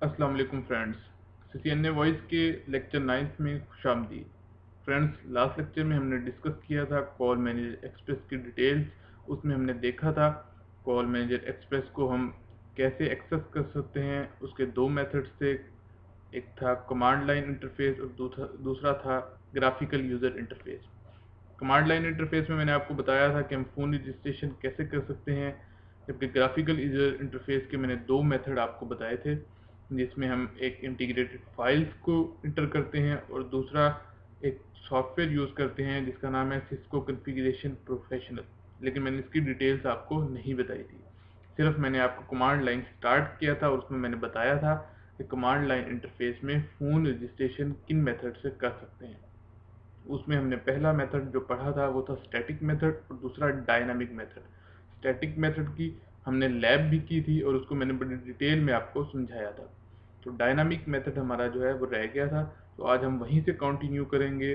अस्सलाम वालेकुम friends. CCNA voice के लेक्चर 9 में खुशामदीद। फ्रेंड्स, लास्ट लेक्चर में हमने डिस्कस किया था कॉल मैनेजर एक्सप्रेस की डिटेल्स। उसमें हमने देखा था कॉल मैनेजर एक्सप्रेस को हम कैसे एक्सेस कर सकते हैं। उसके दो मेथड्स थे, एक था कमांड लाइन इंटरफेस और दूसरा था graphical user interface. Command line interface में मैंने आपको बताया था कि हम फ़ोन रजिस्ट्रेशन कैसे कर सकते हैं, जबकि ग्राफिकल यूज़र इंटरफेस के मैंने दो मेथड आपको बताए थे, जिसमें हम एक इंटीग्रेटेड फाइल्स को इंटर करते हैं और दूसरा एक सॉफ्टवेयर यूज़ करते हैं जिसका नाम है सिस्को कॉन्फ़िगरेशन प्रोफेशनल। लेकिन मैंने इसकी डिटेल्स आपको नहीं बताई थी, सिर्फ मैंने आपको कमांड लाइन स्टार्ट किया था और उसमें मैंने बताया था कि कमांड लाइन इंटरफेस में फ़ोन रजिस्ट्रेशन किन मेथड से कर सकते हैं। उसमें हमने पहला मेथड जो पढ़ा था वो था स्टैटिक मेथड और दूसरा डायनामिक मेथड। स्टैटिक मेथड की हमने लैब भी की थी और उसको मैंने बड़ी डिटेल में आपको समझाया था। तो डायनामिक मेथड हमारा जो है वो रह गया था, तो आज हम वहीं से कंटिन्यू करेंगे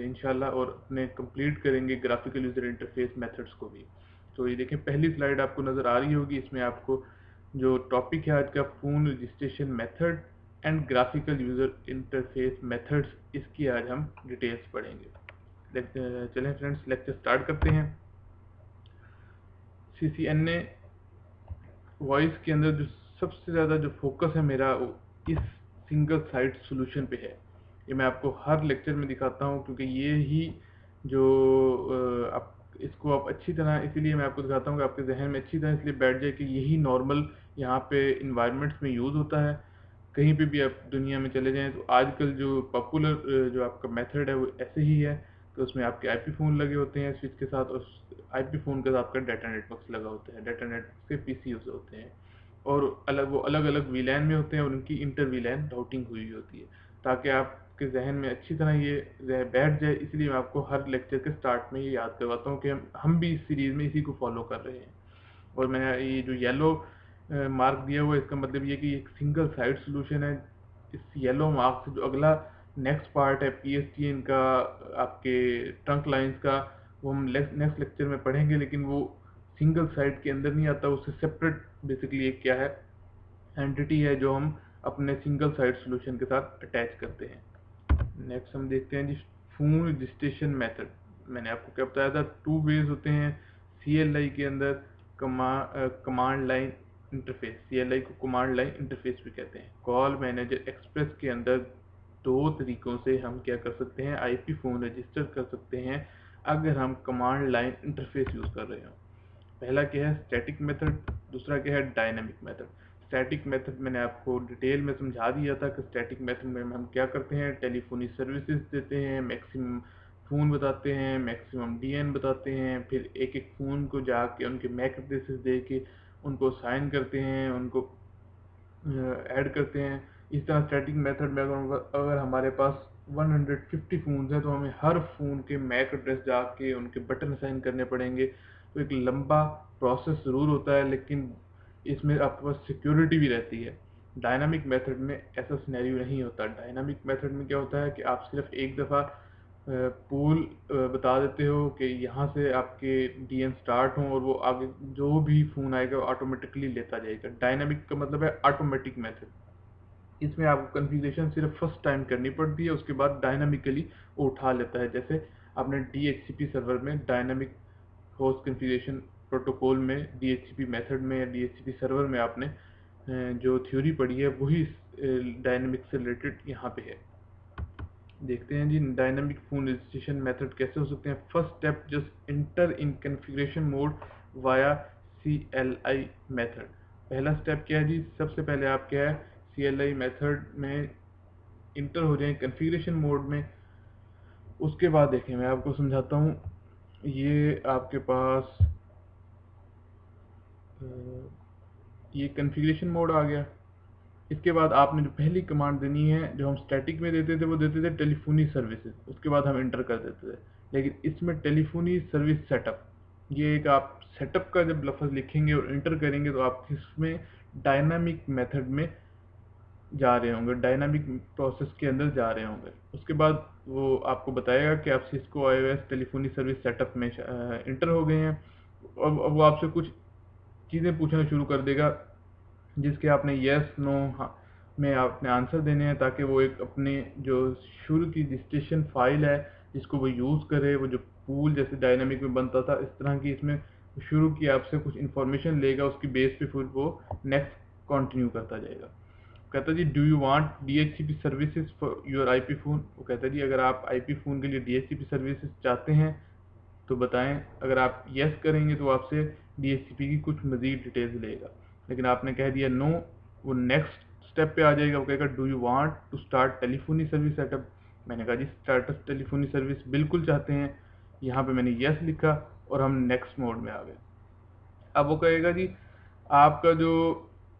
इंशाल्लाह और अपने कंप्लीट करेंगे ग्राफिकल यूज़र इंटरफेस मेथड्स को भी। तो ये देखें, पहली स्लाइड आपको नज़र आ रही होगी। इसमें आपको जो टॉपिक है आज का, phone registration method and graphical user interface methods, इसकी आज हम डिटेल्स पढ़ेंगे। चलें फ्रेंड्स, लेक्चर स्टार्ट करते हैं। सीसीएनए वॉइस के अंदर जो सबसे ज़्यादा जो फोकस है मेरा, वो इस सिंगल साइट सॉल्यूशन पे है। ये मैं आपको हर लेक्चर में दिखाता हूँ क्योंकि ये ही जो आप इसको आप अच्छी तरह, इसीलिए मैं आपको दिखाता हूँ कि आपके जहन में अच्छी तरह इसलिए बैठ जाए कि यही नॉर्मल यहाँ पे इन्वायरमेंट्स में यूज़ होता है। कहीं पे भी आप दुनिया में चले जाएं तो आजकल जो पॉपुलर जो आपका मेथड है वो ऐसे ही है कि उसमें आपके आईपी फ़ोन लगे होते हैं स्विच के साथ, और आईपी फ़ोन के साथ आपका डाटा नेटवर्क लगा होता है, डाटा नेटवर्क से पीसी यूज़ होते हैं, और वो अलग अलग वीलैन में होते हैं और उनकी इंटर वीलैन राउटिंग हुई होती है, ताकि आपके जहन में अच्छी तरह ये बैठ जाए। इसलिए मैं आपको हर लेक्चर के स्टार्ट में ये याद करवाता हूँ कि हम भी इस सीरीज़ में इसी को फॉलो कर रहे हैं। और मैंने ये जो येलो मार्क दिया हुआ है, इसका मतलब ये कि एक सिंगल साइड सॉल्यूशन है। इस येलो मार्क से जो अगला नेक्स्ट पार्ट है पीएसटीएन का, आपके ट्रंक लाइंस का, वो हम नेक्स्ट लेक्चर में पढ़ेंगे, लेकिन वो सिंगल साइड के अंदर नहीं आता, उससे सेपरेट बेसिकली एक क्या है, एंटिटी है जो हम अपने सिंगल साइड सॉल्यूशन के साथ अटैच करते हैं। नेक्स्ट हम देखते हैं जी, फोन रजिस्ट्रेशन मेथड। मैंने आपको क्या बताया था, टू वेज होते हैं सीएलआई के अंदर। कमांड लाइन इंटरफेस, सीएलआई को कमांड लाइन इंटरफेस भी कहते हैं। कॉल मैनेजर एक्सप्रेस के अंदर दो तरीकों से हम क्या कर सकते हैं, आईपी फ़ोन रजिस्टर कर सकते हैं अगर हम कमांड लाइन इंटरफेस यूज़ कर रहे हो। पहला क्या है, स्टैटिक मेथड, दूसरा क्या है, डायनामिक मेथड। स्टैटिक मेथड मैंने आपको डिटेल में समझा दिया था कि स्टैटिक मेथड में हम क्या करते हैं, टेलीफोनी सर्विसेज देते हैं, मैक्सिमम फ़ोन बताते हैं, मैक्सिमम डीएन बताते हैं, फिर एक एक फ़ोन को जाके उनके मैक एड्रेसेस दे के उनको साइन करते हैं, उनको ऐड करते हैं। इस तरह स्टैटिक मेथड में अगर हमारे पास 150 फ़ोन हैं तो हमें हर फ़ोन के मैक एड्रेस जाके उनके बटन असाइन करने पड़ेंगे। तो एक लंबा प्रोसेस ज़रूर होता है, लेकिन इसमें आपके पास सिक्योरिटी भी रहती है। डायनामिक मेथड में ऐसा सिनेरियो नहीं होता। डायनामिक मेथड में क्या होता है कि आप सिर्फ एक दफ़ा पूल बता देते हो कि यहाँ से आपके डीएन स्टार्ट हों और वो आगे जो भी फ़ोन आएगा वो ऑटोमेटिकली लेता जाएगा। डायनामिक का मतलब है ऑटोमेटिक मेथड। इसमें आपको कॉन्फ़िगरेशन सिर्फ फर्स्ट टाइम करनी पड़ती है, उसके बाद डायनामिकली वो उठा लेता है। जैसे आपने डीएचसीपी सर्वर में डायनामिक होस्ट कॉन्फ़िगरेशन प्रोटोकॉल में, डीएचसीपी मेथड में या डीएचसीपी सर्वर में आपने जो थ्योरी पढ़ी है वही डायनामिक से रिलेटेड यहाँ पे है। देखते हैं जी, डायनामिक फ़ोन रजिस्ट्रेशन मेथड कैसे हो सकते हैं। First step, just inter in configuration mode via CLI method. पहला स्टेप क्या है जी, सबसे पहले आप क्या है, सीएलआई मेथड में इंटर हो जाएं कॉन्फ़िगरेशन मोड में। उसके बाद देखें, मैं आपको समझाता हूँ। ये आपके पास ये कॉन्फ़िगरेशन मोड आ गया। इसके बाद आपने जो पहली कमांड देनी है, जो हम स्टैटिक में देते थे वो देते थे टेलीफोनी सर्विसेज, उसके बाद हम इंटर कर देते थे। लेकिन इसमें टेलीफोनी सर्विस सेटअप, ये एक आप सेटअप का जब लफ्ज़ लिखेंगे और इंटर करेंगे तो आप इसमें डायनामिक मेथड में जा रहे होंगे, डायनामिक प्रोसेस के अंदर जा रहे होंगे। उसके बाद वो आपको बताएगा कि आप Cisco iOS telephony service setup में इंटर हो गए हैं। और वो आपसे कुछ चीज़ें पूछना शुरू कर देगा जिसके आपने यस नो में आपने आंसर देने हैं, ताकि वो एक अपने जो शुरू की रजिस्ट्रेशन फाइल है जिसको वो यूज़ करे, वो जो पूल जैसे डायनामिक में बनता था इस तरह की इसमें शुरू की आपसे कुछ इन्फॉर्मेशन लेगा, उसकी बेस पे फिर वो नेक्स्ट कंटिन्यू करता जाएगा। कहता जी do you want DHCP services for your IP phone. वो कहता जी अगर आप IP फ़ोन के लिए DHCP सर्विसेज चाहते हैं तो बताएं। अगर आप यस करेंगे तो आपसे DHCP की कुछ मज़ीद डिटेल्स लेगा, लेकिन आपने कह दिया नो, वो नेक्स्ट स्टेप पे आ जाएगा। वो कहेगा do you want to start telephony service setup. मैंने कहा जी स्टार्टअप टेलीफोनी सर्विस बिल्कुल चाहते हैं। यहाँ पे मैंने यस लिखा और हम नेक्स्ट मोड में आ गए। अब वो कहेगा जी आपका जो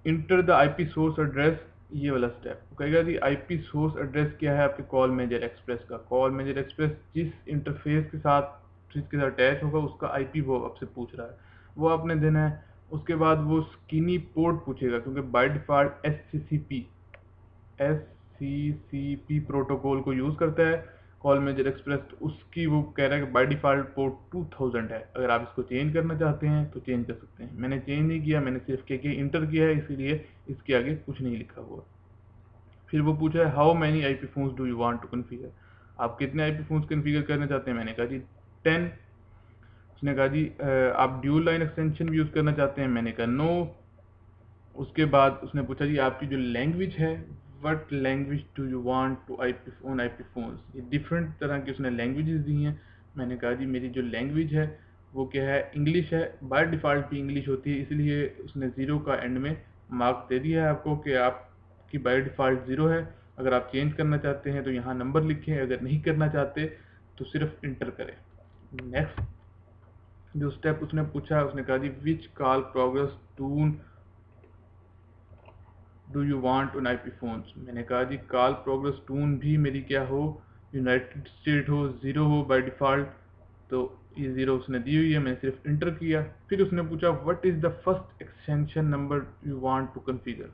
enter the IP source address, ये वाला स्टेप। वो कहेगा जी आईपी सोर्स एड्रेस क्या है आपके कॉल मेजर एक्सप्रेस का। कॉल मेजर एक्सप्रेस जिस इंटरफेस के साथ जिसके साथ अटैच होगा उसका आईपी वो आपसे पूछ रहा है, वो आपने देना है। उसके बाद वो स्किनी पोर्ट पूछेगा, क्योंकि by default S C C P protocol को यूज़ करता है कॉल मेजर एक्सप्रेस। तो उसकी वो कह रहा है कि बाय डिफ़ॉल्ट पोर्ट 2000 है, अगर आप इसको चेंज करना चाहते हैं तो चेंज कर सकते हैं। मैंने चेंज नहीं किया, मैंने सिर्फ के इंटर किया है, इसीलिए इसके आगे कुछ नहीं लिखा हुआ। फिर वो पूछा है how many IP phones do you want to configure. आप कितने IP फोन्स कन्फिगर करना चाहते हैं। मैंने कहा जी 10। उसने कहा जी आप ड्यूल लाइन एक्सटेंशन भी यूज़ करना चाहते हैं। मैंने कहा नो। उसके बाद उसने पूछा जी आपकी जो लैंग्वेज है, what language do you want to IP phones. ये डिफरेंट तरह की उसने लैंग्वेजेस दी हैं। मैंने कहा जी मेरी जो लैंग्वेज है वो क्या है, इंग्लिश है। बाय डिफ़ॉल्ट भी इंग्लिश होती है, इसलिए उसने ज़ीरो का एंड में मार्क दे दिया है आपको कि आपकी बाय डिफ़ॉल्ट ज़ीरो है। अगर आप चेंज करना चाहते हैं तो यहाँ नंबर लिखें, अगर नहीं करना चाहते तो सिर्फ इंटर करें। नेक्स्ट जो स्टेप उसने पूछा, उसने कहा जी which call progress tone do you want on IP phones. मैंने कहा जी कॉल प्रोग्रेस टून भी मेरी क्या हो, यूनाइटेड स्टेट हो, ज़ीरो हो बाय डिफ़ॉल्ट। तो ये ज़ीरो उसने दी हुई है, मैंने सिर्फ इंटर किया। फिर उसने पूछा what is the first extension number you want to configure.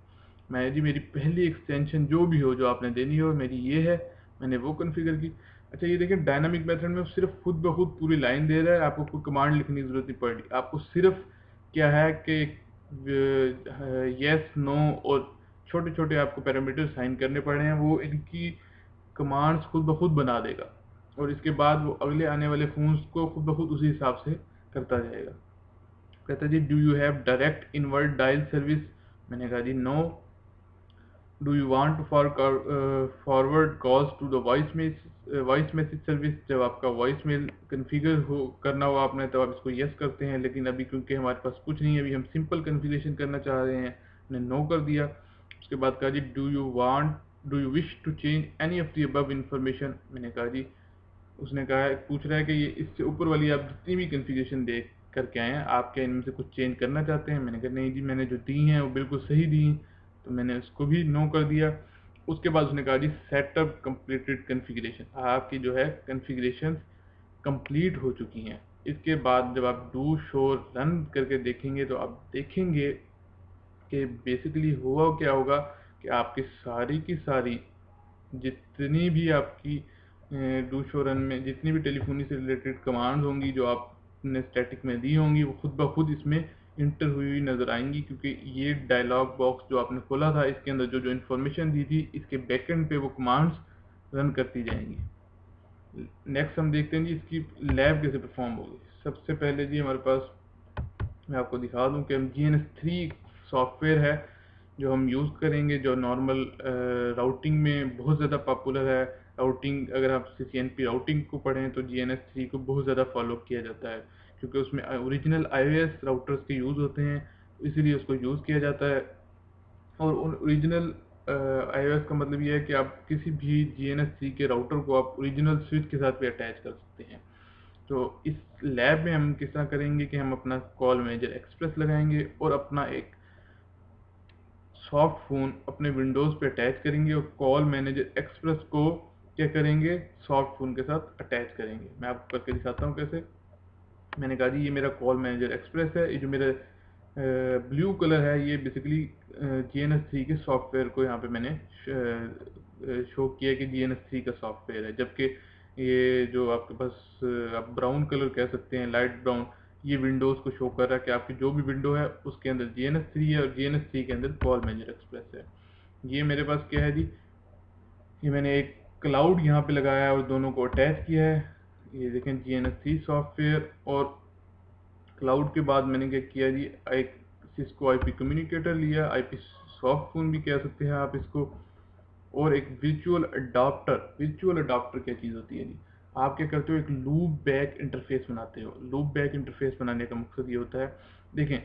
मैं जी मेरी पहली एक्सटेंशन जो भी हो, जो आपने देनी हो, मेरी ये है, मैंने वो कन्फिगर की। अच्छा ये देखिए डायनामिक मेथड में सिर्फ खुद ब खुद पूरी लाइन दे रहा है, आपको कोई कमांड लिखने की ज़रूरत नहीं पड़ रही। आपको सिर्फ क्या है कि यस नो और छोटे छोटे आपको पैरामीटर साइन करने पड़े हैं, वो इनकी कमांड्स खुद ब खुद बना देगा, और इसके बाद वो अगले आने वाले फोन्स को खुद ब खुद उसी हिसाब से करता जाएगा। कहता जी do you have direct inward dial service. मैंने कहा जी no. Do you want to forward calls to the voice message service. जब आपका वॉइस मेल कन्फिगर हो करना हो आपने, तब आप इसको यस करते हैं, लेकिन अभी क्योंकि हमारे पास कुछ नहीं है, अभी हम सिंपल कन्फिगरेशन करना चाह रहे हैं, मैंने नो कर दिया। उसके बाद कहा जी do you wish to change any of the above information. मैंने कहा जी, उसने कहा है, पूछ रहा है कि ये इससे ऊपर वाली आप जितनी भी कन्फिगरेशन दे करके आए हैं, आप क्या इनमें से कुछ चेंज करना चाहते हैं। मैंने कहा नहीं जी, मैंने जो दी हैं वो बिल्कुल सही दी हैं, तो मैंने उसको भी नो कर दिया। उसके बाद उसने कहा जी सेटअप कंप्लीटेड कन्फिगरेशन, आपकी जो है कन्फिगरेशन कंप्लीट हो चुकी हैं। इसके बाद जब आप डू शो रन करके देखेंगे तो आप देखेंगे कि बेसिकली हुआ क्या होगा कि आपकी सारी की सारी जितनी भी आपकी डू शो रन में जितनी भी टेलीफोनी से रिलेटेड कमांड्स होंगी जो आपने स्टैटिक में दी होंगी, वो खुद ब खुद इसमें इंटर हुई हुई नज़र आएंगी, क्योंकि ये डायलॉग बॉक्स जो आपने खोला था इसके अंदर जो जो इन्फॉर्मेशन दी थी, इसके बैकएंड पे वो कमांड्स रन करती जाएंगी। नेक्स्ट हम देखते हैं जी इसकी लैब कैसे परफॉर्म होगी। सबसे पहले जी हमारे पास, मैं आपको दिखा दूं कि हम GNS3 सॉफ्टवेयर है जो हम यूज़ करेंगे, जो नॉर्मल राउटिंग में बहुत ज़्यादा पॉपुलर है। राउटिंग अगर आप CCNP राउटिंग को पढ़ें तो GNS3 को बहुत ज़्यादा फॉलो किया जाता है, क्योंकि उसमें ओरिजिनल iOS राउटर्स के यूज़ होते हैं, इसीलिए उसको यूज़ किया जाता है। और उन ओरिजिनल iOS का मतलब ये है कि आप किसी भी GNS3 के राउटर को आप ओरिजिनल स्विच के साथ भी अटैच कर सकते हैं। तो इस लैब में हम किस तरह करेंगे कि हम अपना कॉल मैनेजर एक्सप्रेस लगाएंगे और अपना एक सॉफ्ट फ़ोन अपने विंडोज़ पे अटैच करेंगे, और कॉल मैनेजर एक्सप्रेस को क्या करेंगे, सॉफ्ट फ़ोन के साथ अटैच करेंगे। मैं आपको करके दिखाता हूँ कैसे। मैंने कहा जी ये मेरा कॉल मैनेजर एक्सप्रेस है, ये जो मेरा ब्लू कलर है ये बेसिकली GNS3 के सॉफ्टवेयर को यहाँ पे मैंने शो किया कि GNS3 का सॉफ्टवेयर है, जबकि ये जो आपके पास आप ब्राउन कलर कह सकते हैं, लाइट ब्राउन, ये विंडोज़ को शो कर रहा है कि आपकी जो भी विंडो है उसके अंदर GNS3 है और GNS3 के अंदर कॉल मैनेजर एक्सप्रेस है। ये मेरे पास क्या है जी, ये मैंने एक क्लाउड यहाँ पे लगाया है और दोनों को अटैच किया है। ये देखें GNS3 सॉफ्टवेयर और क्लाउड के बाद मैंने क्या किया जी, एक सिस्को IP कम्युनिकेटर लिया, IP सॉफ्ट फोन भी कह सकते हैं आप इसको, और एक विजुअल अडाप्टर। विजुअल अडाप्टर क्या चीज़ होती है जी, आप क्या करते हो, एक लूप बैक इंटरफेस बनाते हो। लूप बैक इंटरफेस बनाने का मकसद ये होता है, देखें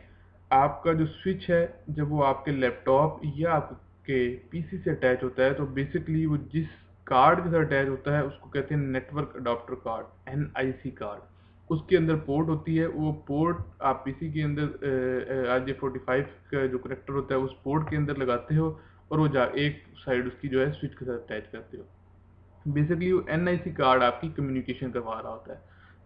आपका जो स्विच है जब वो आपके लैपटॉप या आपके PC से अटैच होता है तो बेसिकली वो जिस कार्ड के साथ अटैच होता है उसको कहते हैं network adapter card, NIC card. उसके अंदर पोर्ट होती है, वो पोर्ट आप PC के अंदर RJ45 का जो कनेक्टर होता है उस पोर्ट के अंदर लगाते हो और वो जा एक साइड उसकी जो है स्विच के साथ अटैच करते हो। बेसिकली वो NIC कार्ड आपकी कम्युनिकेशन करवा रहा होता है।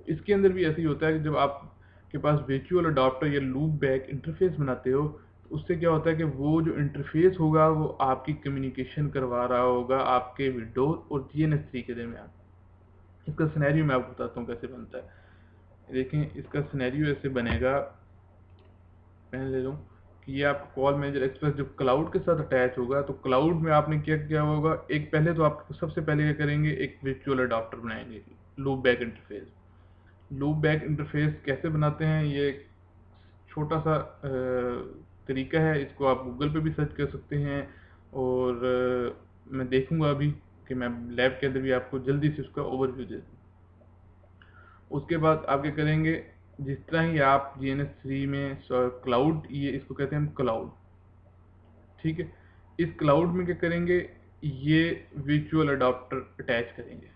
इसके अंदर भी ऐसे ही होता है कि जब आपके पास वर्चुअल अडॉप्टर या लूप बैक इंटरफेस बनाते हो तो उससे क्या होता है कि वो जो इंटरफेस होगा वो आपकी कम्युनिकेशन करवा रहा होगा आपके विंडोज और GNS3 के दरमियान। इसका सिनेरियो मैं आपको बताता हूँ कैसे बनता है। देखें इसका सिनेरियो ऐसे बनेगा, मैं ले लूँ कि ये आपका कॉल मैनेजर एक्सप्रेस जब क्लाउड के साथ अटैच होगा तो क्लाउड में आपने क्या किया होगा, एक पहले तो आप सबसे पहले क्या करेंगे, एक वर्चुअल अडॉप्टर बनाएंगे, loop back interface. Loop back interface कैसे बनाते हैं, ये एक छोटा सा तरीका है, इसको आप गूगल पे भी सर्च कर सकते हैं और मैं देखूंगा अभी कि मैं लैब के अंदर भी आपको जल्दी से उसका ओवरव्यू दे दूँ। उसके बाद आप क्या करेंगे, जिस तरह ही आप GNS3 में क्लाउड, ये इसको कहते हैं हम क्लाउड, ठीक है। इस क्लाउड में क्या करेंगे, ये वर्चुअल अडॉप्टर अटैच करेंगे।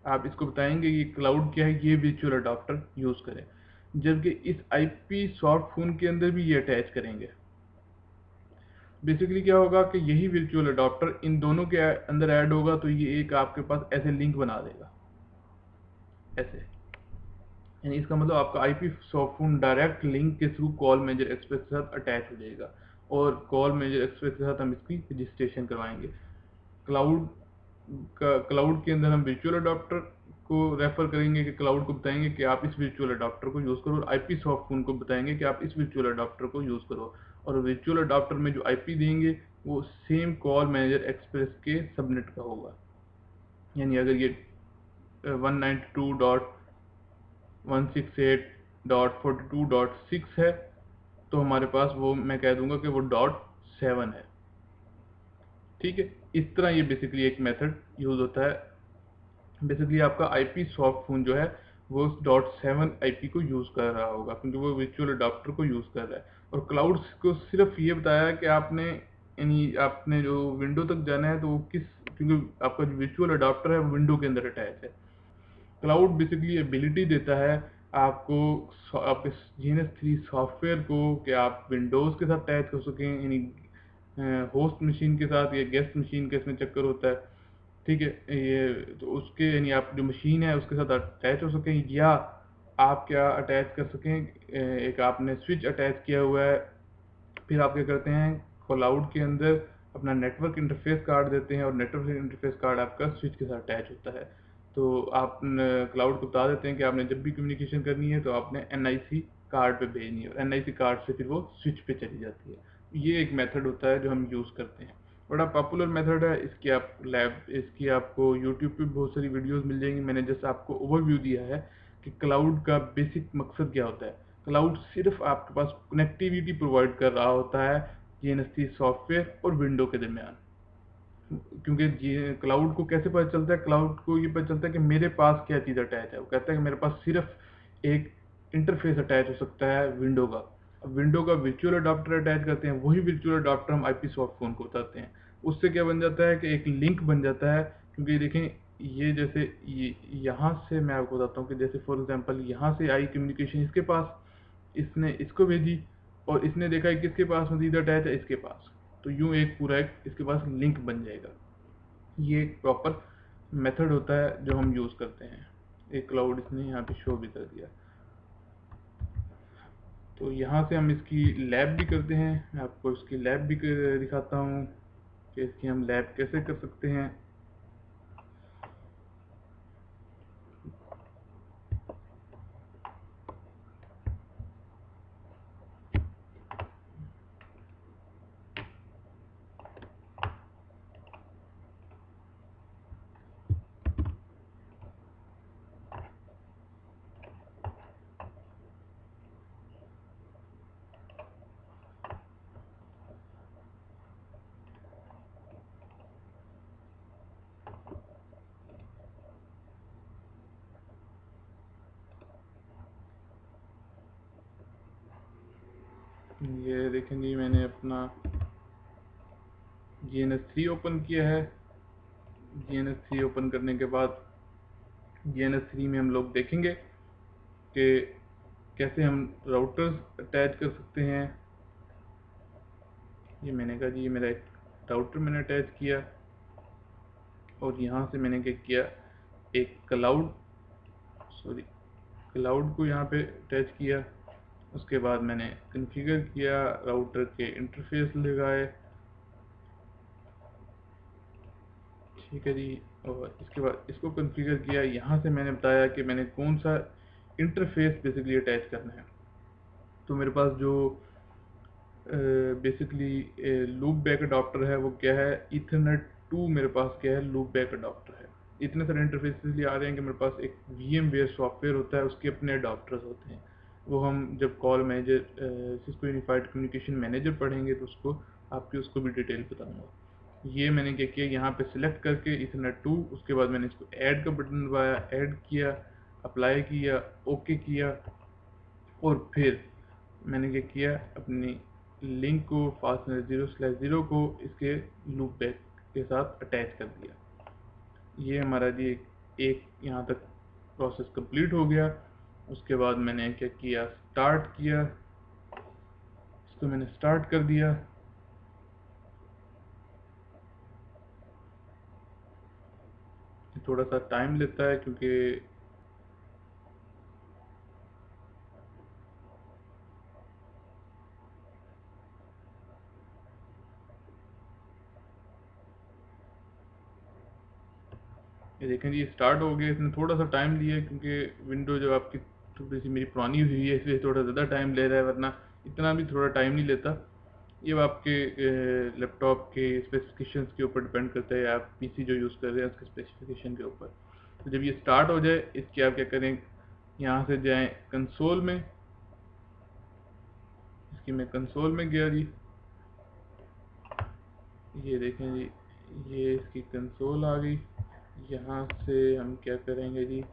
आप इसको बताएंगे ये क्लाउड क्या है, ये वर्चुअल अडॉप्टर यूज करें। जबकि इस IP सॉफ्ट फोन के अंदर भी ये अटैच करेंगे। बेसिकली क्या होगा कि यही वर्चुअल अडॉप्टर इन दोनों के अंदर ऐड होगा तो ये एक आपके पास ऐसे लिंक बना देगा, ऐसे। यानी इसका मतलब आपका IP soft phone direct link के थ्रू कॉल मैनेजर एक्सप्रेस के साथ अटैच हो जाएगा और कॉल मैनेजर एक्सप्रेस के साथ हम इसकी रजिस्ट्रेशन करवाएंगे। क्लाउड क्लाउड के अंदर हम वर्चुअल अडॉप्टर को रेफर करेंगे कि क्लाउड को बताएंगे कि आप इस वर्चुअल अडॉप्टर को यूज़ करो, और IP सॉफ्ट फोन को बताएंगे कि आप इस वर्चुअल अडॉप्टर को यूज़ करो। और वर्चुअल अडॉप्टर में जो IP देंगे वो सेम कॉल मैनेजर एक्सप्रेस के सबनेट का होगा। यानी अगर ये 192.168.42.6 है तो हमारे पास वो मैं कह दूंगा कि वो .7 है, ठीक है। इस तरह ये बेसिकली एक मेथड यूज होता है। बेसिकली आपका IP सॉफ्ट फोन जो है वो .7 IP को यूज कर रहा होगा क्योंकि वो वर्चुअल अडॉप्टर को यूज कर रहा है। और क्लाउड को सिर्फ ये बताया कि आपने, यानी आपने जो विंडो तक जाना है तो वो किस, क्योंकि आपका जो वर्चुअल अडॉप्टर है वो विंडो के अंदर अटैच है। क्लाउड बेसिकली एबिलिटी देता है आपको, आपके GNS3 सॉफ्टवेयर को, कि आप विंडोज़ के साथ अटैच कर सकें, यानी होस्ट मशीन के साथ या गेस्ट मशीन का इसमें चक्कर होता है, ठीक है। ये तो उसके, यानी आप जो मशीन है उसके साथ अटैच हो सकें, या आप क्या अटैच कर सकें, एक आपने स्विच अटैच किया हुआ है, फिर आप क्या करते हैं क्लाउड के अंदर अपना नेटवर्क इंटरफेस कार्ड देते हैं और नेटवर्क इंटरफेस कार्ड आपका स्विच के साथ अटैच होता है। तो आप क्लाउड को बता देते हैं कि आपने जब भी कम्युनिकेशन करनी है तो आपने NIC कार्ड पे भेजनी है और NIC कार्ड से फिर वो स्विच पे चली जाती है। ये एक मेथड होता है जो हम यूज़ करते हैं, बड़ा पॉपुलर मेथड है। इसकी आपको यूट्यूब पे बहुत सारी वीडियोस मिल जाएंगी। मैंने जैसे आपको ओवरव्यू दिया है कि क्लाउड का बेसिक मकसद क्या होता है। क्लाउड सिर्फ आपके पास कनेक्टिविटी प्रोवाइड कर रहा होता है GNS3 सॉफ्टवेयर और विंडो के दरमियान। क्योंकि क्लाउड को कैसे पता चलता है, क्लाउड को ये पता चलता है कि मेरे पास क्या चीज़ अटैच है। वो कहता है कि मेरे पास सिर्फ एक इंटरफेस अटैच हो सकता है विंडो का। अब विंडो का वर्चुअल अडॉप्टर अटैच करते हैं, वही वर्चुअल अडॉप्टर हम IP सॉफ्ट फोन को बताते हैं। उससे क्या बन जाता है कि एक लिंक बन जाता है। क्योंकि देखें ये जैसे ये यहाँ से मैं आपको बताता हूँ कि जैसे फॉर एग्जांपल यहाँ से आई कम्युनिकेशन इसके पास, इसने इसको भेजी और इसने देखा है किसके पास मजीद अटैच है, इसके पास। तो यूं एक पूरा एक इसके पास लिंक बन जाएगा। ये एक प्रॉपर मेथड होता है जो हम यूज़ करते हैं। एक क्लाउड इसने यहाँ पे शो भी कर दिया। तो यहाँ से हम इसकी लैब भी करते हैं, मैं आपको इसकी लैब भी दिखाता हूँ कि इसकी हम लैब कैसे कर सकते हैं। ये देखें जी, मैंने अपना GNS3 ओपन किया है। GNS3 ओपन करने के बाद GNS3 में हम लोग देखेंगे कि कैसे हम राउटर्स अटैच कर सकते हैं। ये मैंने कहा जी, ये मेरा एक राउटर मैंने अटैच किया और यहाँ से मैंने क्या किया, एक क्लाउड को यहाँ पे अटैच किया। उसके बाद मैंने कॉन्फ़िगर किया, राउटर के इंटरफेस लगाए, ठीक है जी। और इसके बाद इसको कॉन्फ़िगर किया। यहाँ से मैंने बताया कि मैंने कौन सा इंटरफेस बेसिकली अटैच करना है। तो मेरे पास जो बेसिकली लूप बैक अडॉप्टर है वो क्या है, ईथरनेट 2 मेरे पास क्या है, लूप बैक अडॉप्टर है। इतने सारे इंटरफेस इसलिए आ रहे हैं कि मेरे पास एक VMware सॉफ्टवेयर होता है, उसके अपने अडॉप्टर्स होते हैं। वो हम जब call manager Cisco unified communication manager पढ़ेंगे तो उसको भी डिटेल बताऊंगा। ये मैंने क्या किया, यहाँ पे सिलेक्ट करके ईथरनेट 2, उसके बाद मैंने इसको ऐड का बटन दबाया, ऐड किया, अप्लाई किया, ओके किया और फिर मैंने क्या किया, अपनी लिंक को फास्टनर 0/0 को इसके लूप बैक के साथ अटैच कर दिया। ये हमारा जी एक यहाँ तक प्रोसेस कंप्लीट हो गया। उसके बाद मैंने क्या किया, स्टार्ट किया, इसको मैंने स्टार्ट कर दिया। थोड़ा सा टाइम लेता है क्योंकि ये देखें जी, स्टार्ट हो गया। इसने थोड़ा सा टाइम लिया क्योंकि विंडो जो आपकी थोड़ी सी मेरी पुरानी हुई है, इसलिए थोड़ा ज़्यादा टाइम ले रहा है, वरना इतना भी थोड़ा टाइम नहीं लेता। ये आपके लैपटॉप के स्पेसिफिकेशंस के ऊपर डिपेंड करता है, आप PC जो यूज़ कर रहे हैं उसके स्पेसिफिकेशन के ऊपर। तो जब ये स्टार्ट हो जाए, इसके आप क्या करें, यहाँ से जाएं कंसोल में। इसकी मैं कंसोल में गया जी, ये देखें जी, ये इसकी कंसोल आ गई। यहाँ से हम क्या करेंगे जी,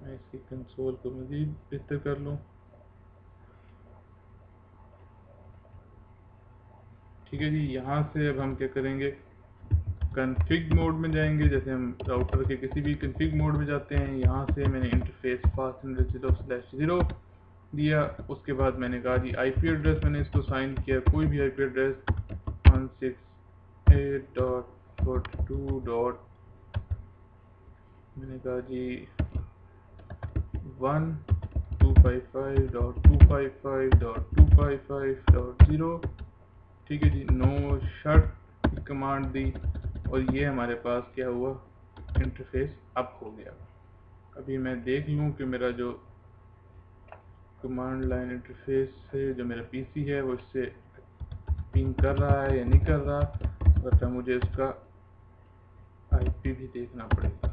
मैं इसकी कंसोल को मज़ीद बेहतर कर लूँ, ठीक है जी। यहाँ से अब हम क्या करेंगे, कन्फिग मोड में जाएंगे। जैसे हम राउटर के किसी भी कन्फिग मोड में जाते हैं, यहाँ से मैंने इंटरफेस फास्टनर 0/0 दिया। उसके बाद मैंने कहा जी IP एड्रेस, मैंने इसको साइन किया, कोई भी IP एड्रेस 168.42. मैंने कहा जी 1 255.255.255.0, ठीक है जी। नो शट की कमांड दी और ये हमारे पास क्या हुआ, इंटरफेस अप हो गया। अभी मैं देख लूँ कि मेरा जो कमांड लाइन इंटरफेस है, जो मेरा PC है, वो इससे पिंग कर रहा है या नहीं कर रहा, वरना मुझे इसका IP भी देखना पड़ेगा।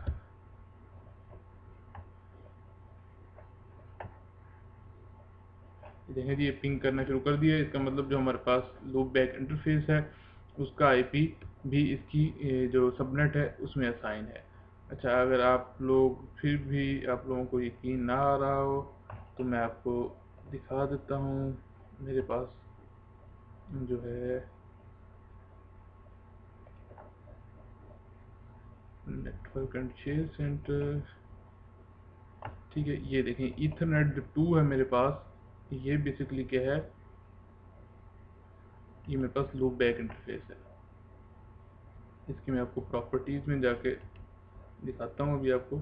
देखें जी, ये पिंग करना शुरू कर दिया। इसका मतलब जो हमारे पास लूप बैक इंटरफेस है उसका IP भी इसकी जो सबनेट है उसमें असाइन है। अच्छा, अगर आप लोग फिर भी आप लोगों को यकीन ना आ रहा हो तो मैं आपको दिखा देता हूँ। मेरे पास जो है नेटवर्क एंड शेयर सेंटर, ठीक है। ये देखें, ईथरनेट जो 2 है मेरे पास, ये बेसिकली क्या है, ये मेरे पास लूप बैक इंटरफेस है। इसकी मैं आपको प्रॉपर्टीज़ में जाके दिखाता हूँ अभी आपको।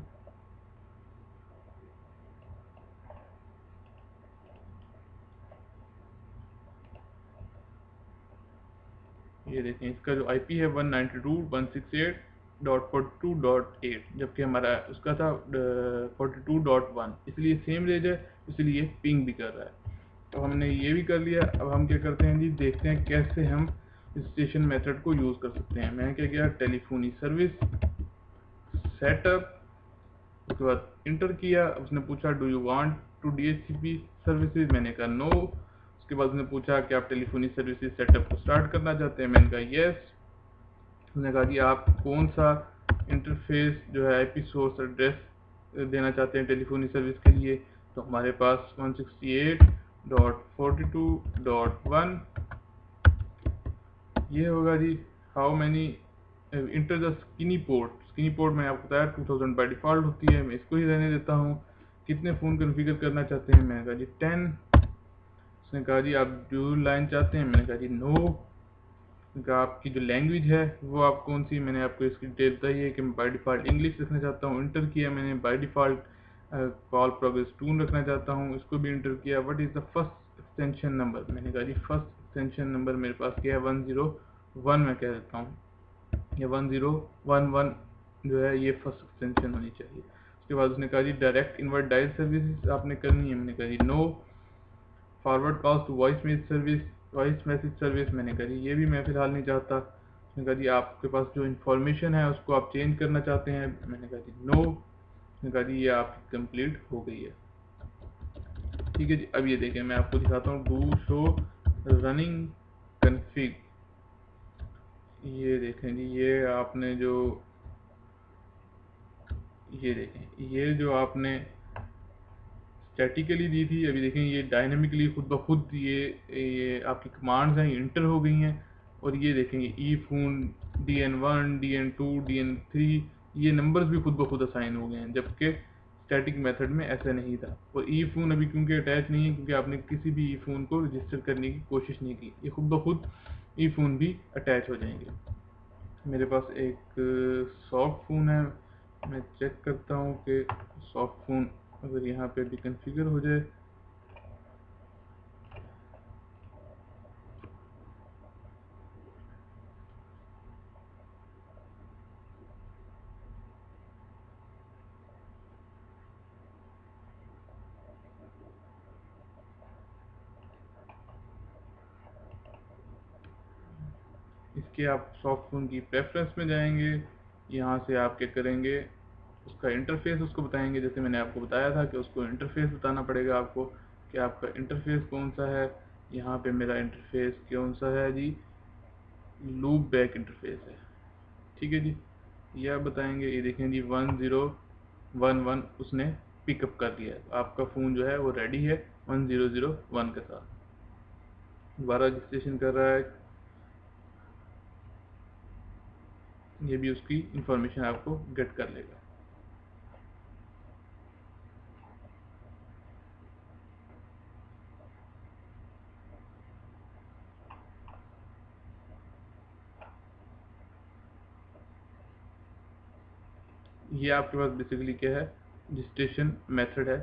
ये देखें, इसका जो IP है 192.168.42.8, जबकि हमारा उसका था 42.1, इसलिए सेम रेंज है, इसलिए पिंग भी कर रहा है। तो हमने ये भी कर लिया। अब हम क्या करते हैं जी, देखते हैं कैसे हम स्टेशन मेथड को यूज़ कर सकते हैं। मैंने क्या किया, टेलीफोनी सर्विस सेटअप, उसके बाद इंटर किया। उसने पूछा do you want to DHCP services, मैंने कहा नो। उसके बाद उसने पूछा कि आप टेलीफोनी सर्विसेज सेटअप को स्टार्ट करना चाहते हैं, मैंने कहा येस। उसने कहा जी आप कौन सा इंटरफेस जो है IP सोर्स एड्रेस देना चाहते हैं टेलीफोनी सर्विस के लिए, तो हमारे पास 168 192.42.1 ये होगा जी। How many enter the skinny port मैंने आपको बताया 2000 बाई डिफ़ॉल्ट होती है, मैं इसको ही रहने देता हूँ। कितने फ़ोन कन्फिगर करना चाहते हैं, मैंने कहा जी 10। उसने कहा जी आप ड्यूल लाइन चाहते हैं, मैंने कहा जी नो। आपकी जो लैंग्वेज है वो आप कौन सी, मैंने आपको इसकी डिटेल बताई है कि मैं बाई डिफ़ॉल्ट इंग्लिश रखना चाहता हूँ, इंटर किया मैंने। By default call progress tone रखना चाहता हूँ, इसको भी इंटर किया। What is the first extension number, मैंने कहा जी फर्स्ट एक्सटेंशन नंबर मेरे पास क्या है 101 मैं कह देता हूँ, या 1011 जो है ये फर्स्ट एक्सटेंशन होनी चाहिए। उसके बाद उसने कहा जी डायरेक्ट इनवर्ट डायल सर्विस आपने करनी है, मैंने कहा जी no. Forward calls to voice message service, मैंने कहा जी ये भी मैं फ़िलहाल नहीं चाहता। उसने कहा जी आपके पास जो इन्फॉर्मेशन है उसको आप चेंज करना चाहते हैं, मैंने कहा जी नो। उसने कहा जी ये आपकी कंप्लीट हो गई है। ठीक है जी, अब ये देखें मैं आपको दिखाता हूँ डू शो रनिंग कन्फिग। ये देखें जी, ये देखें ये जो आपने स्टैटिकली दी थी, अभी देखें ये डायनेमिकली खुद ब खुद ये आपकी कमांड्स हैं ये इंटर हो गई हैं। और ये देखेंगे ई फोन DN1 DN2 DN3 ये नंबर्स भी खुद ब खुद असाइन हो गए हैं, जबकि स्टैटिक मेथड में ऐसा नहीं था। और ई फोन अभी क्योंकि अटैच नहीं है, क्योंकि आपने किसी भी ई फोन को रजिस्टर करने की कोशिश नहीं की, ये खुद ब खुद ई फोन भी अटैच हो जाएंगे। मेरे पास एक सॉफ्ट फ़ोन है, मैं चेक करता हूँ कि सॉफ्ट फ़ोन अगर यहाँ पे भी कन्फिगर हो जाए। इसके आप सॉफ्ट फ़ोन की प्रेफरेंस में जाएंगे, यहाँ से आप क्या करेंगे उसका इंटरफेस उसको बताएंगे। जैसे मैंने आपको बताया था कि उसको इंटरफेस बताना पड़ेगा आपको कि आपका इंटरफेस कौन सा है। यहाँ पे मेरा इंटरफेस कौन सा है जी, लूप बैक इंटरफेस है। ठीक है जी, ये आप बताएंगे। ये देखें जी 1011 उसने पिकअप कर लिया है, तो आपका फ़ोन जो है वो रेडी है 1001 के साथ। दोबारा रजिस्ट्रेशन कर रहा है, ये भी उसकी इंफॉर्मेशन आपको गेट कर लेगा। ये आपके पास बेसिकली क्या है, रजिस्ट्रेशन मेथड है।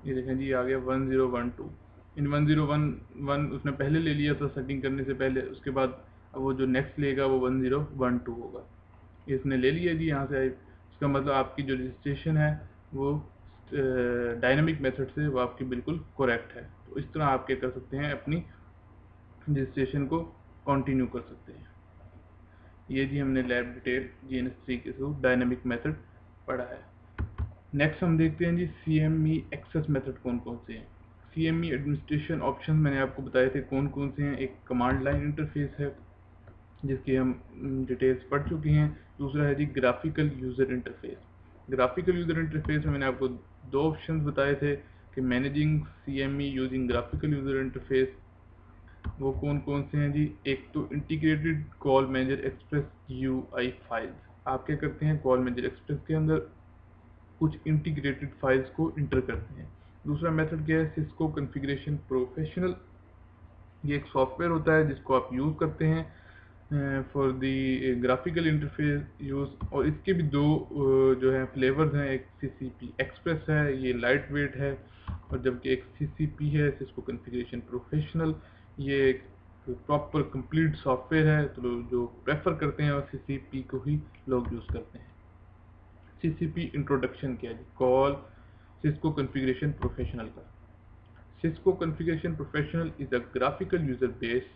ये देखें जी आ गया 1012। इन 1011 उसने पहले ले लिया था सेटिंग करने से पहले, उसके बाद अब वो जो नेक्स्ट लेगा वो 1012 होगा। ये इसने ले लिया जी यहाँ से। इसका मतलब आपकी जो रजिस्ट्रेशन है वो डायनामिक मेथड से वो आपकी बिल्कुल करेक्ट है। तो इस तरह आप क्या कर सकते हैं, अपनी रजिस्ट्रेशन को कंटिन्यू कर सकते हैं। ये जी हमने लैब डिटेल GNS3 के थ्रू डायनामिक मेथड पढ़ा है। नेक्स्ट हम देखते हैं जी CME एक्सेस मेथड कौन कौन से हैं। CME एडमिनिस्ट्रेशन ऑप्शन मैंने आपको बताए थे कौन कौन से हैं। एक कमांड लाइन इंटरफेस है जिसकी हम डिटेल्स पढ़ चुके हैं। दूसरा है जी graphical user interface. Graphical user interface में मैंने आपको दो ऑप्शन बताए थे कि managing CME using graphical user interface, वो कौन कौन से हैं जी। एक तो integrated call manager express UI files, आप क्या करते हैं कॉल मैनेजर एक्सप्रेस के अंदर कुछ इंटीग्रेटेड फाइल्स को इंटर करते हैं। दूसरा मेथड क्या है, सिस्को कॉन्फ़िगरेशन प्रोफेशनल। ये एक सॉफ्टवेयर होता है जिसको आप यूज़ करते हैं for the graphical interface use. और इसके भी दो जो है फ्लेवर्स हैं, एक CCP एक्सप्रेस है, ये लाइट वेट है, और जबकि एक CCP है सिस्को कॉन्फ़िगरेशन प्रोफेशनल, ये एक प्रॉपर कंप्लीट सॉफ्टवेयर है। तो जो प्रेफर करते हैं और CCP को ही लोग यूज़ करते हैं। CCP इंट्रोडक्शन क्या है, कॉल सिस्को कॉन्फ़िगरेशन प्रोफेशनल का। Cisco Configuration Professional is a graphical user-based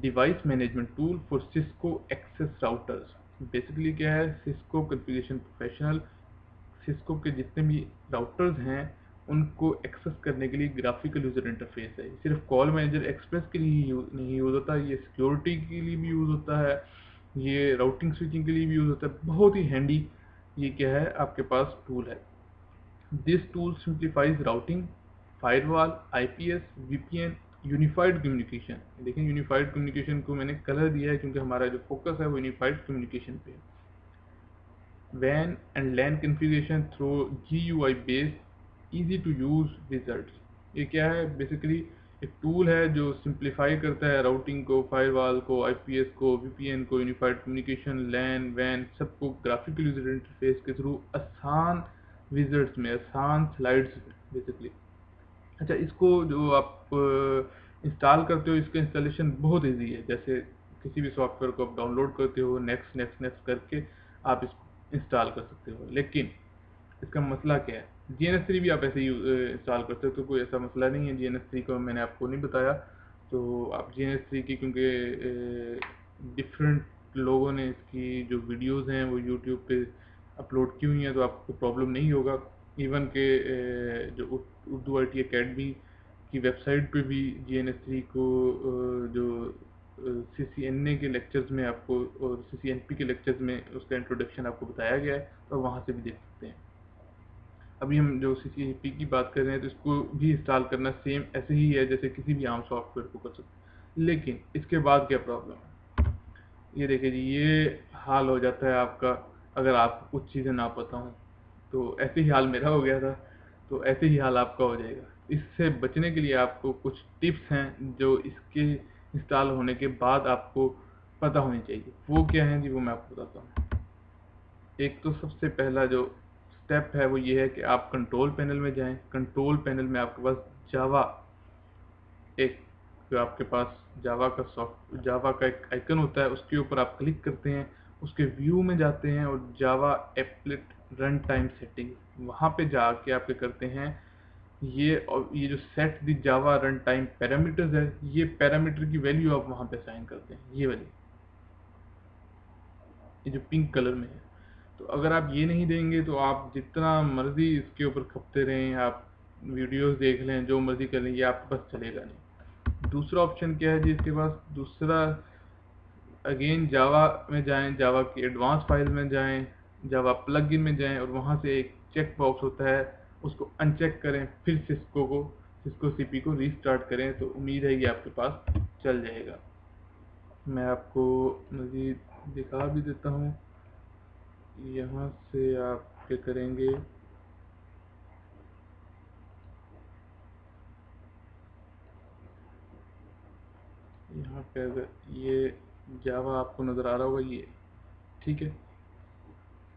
device management tool for Cisco access routers. Basically क्या है Cisco Configuration Professional, Cisco के जितने भी राउटर्स हैं उनको एक्सेस करने के लिए ग्राफिकल यूज़र इंटरफेस है। सिर्फ कॉल मैनेजर एक्सप्रेस के लिए ही नहीं यूज़ होता, ये सिक्योरिटी के लिए भी यूज़ होता है, ये राउटिंग स्विचिंग के लिए भी यूज़ होता है। बहुत ही हैंडी ये क्या है आपके पास टूल है। This tool simplifies routing, firewall, IPS, VPN, unified communication. देखिए यूनिफाइड कम्युनिकेशन को मैंने कलर दिया है क्योंकि हमारा जो फोकस है वो यूनिफाइड कम्युनिकेशन पे है। WAN and LAN configuration through GUI based easy to use wizards। ये क्या है बेसिकली एक टूल है जो सिंप्लीफाई करता है राउटिंग को, फायरवॉल को, आईपीएस को, वीपीएन को, यूनिफाइड कम्युनिकेशन, लैन वैन सबको ग्राफिकल यूजर इंटरफेस के थ्रू आसान विजर्ड्स में, आसान स्लाइड्स में बेसिकली। अच्छा, इसको जो आप इंस्टॉल करते हो इसका इंस्टॉलेशन बहुत इजी है। जैसे किसी भी सॉफ्टवेयर को आप डाउनलोड करते हो, नेक्स्ट नेक्स्ट नेक्स्ट करके आप इसको इंस्टॉल कर सकते हो। लेकिन इसका मसला क्या है, GNS3 भी आप ऐसे ही इंस्टॉल कर सकते हो, कोई ऐसा मसला नहीं है। GNS3 को मैंने आपको नहीं बताया, तो आप GNS3 की क्योंकि डिफरेंट लोगों ने इसकी जो वीडियोस हैं वो यूट्यूब पे अपलोड की हुई हैं, तो आपको प्रॉब्लम नहीं होगा। इवन के जो उर्दू IT अकेडमी की वेबसाइट पे भी GNS3 को जो CCNA के लेक्चर्स में आपको और CCNP के लेक्चर्स में उसका इंट्रोडक्शन आपको बताया गया है, तो वहाँ से भी देख सकते हैं। अभी हम जो CCNP की बात कर रहे हैं तो इसको भी इंस्टॉल करना सेम ऐसे ही है जैसे किसी भी आम सॉफ्टवेयर को कर सकते हैं। लेकिन इसके बाद क्या प्रॉब्लम है, ये देखिए जी, ये हाल हो जाता है आपका अगर आपको कुछ चीज़ें ना पता हों। तो ऐसे ही हाल मेरा हो गया था, तो ऐसे ही हाल आपका हो जाएगा। इससे बचने के लिए आपको कुछ टिप्स हैं जो इसके इंस्टॉल होने के बाद आपको पता होनी चाहिए। वो क्या है जी, वो मैं आपको बताता हूँ। एक तो सबसे पहला जो स्टेप है वो ये है कि आप कंट्रोल पैनल में जाएं। कंट्रोल पैनल में आपके पास जावा, एक जो आपके पास जावा का एक आइकन होता है, उसके ऊपर आप क्लिक करते हैं, उसके व्यू में जाते हैं और Java applet run time setting, वहाँ पे जाके आप क्या करते हैं, ये और ये जो set the Java run time parameters है, ये पैरामीटर की वैल्यू आप वहाँ पे असाइन करते हैं, ये वाली, ये जो पिंक कलर में है। तो अगर आप ये नहीं देंगे तो आप जितना मर्जी इसके ऊपर खपते रहें, आप वीडियोस देख लें, जो मर्जी कर लें, ये आपके पास चलेगा नहीं। दूसरा ऑप्शन क्या है जी इसके पास, दूसरा अगेन जावा में जाएं, जावा की एडवांस फाइल में जाएं, जावा प्लगइन में जाएं और वहां से एक चेक बॉक्स होता है, उसको अनचेक करें, फिर सिस्को सीपी को रीस्टार्ट करें, तो उम्मीद है कि आपके पास चल जाएगा। मैं आपको मज़ीद दिखा भी देता हूँ। यहाँ से आप क्या करेंगे, यहाँ पे अगर ये जावा आपको नज़र आ रहा होगा, ये ठीक है,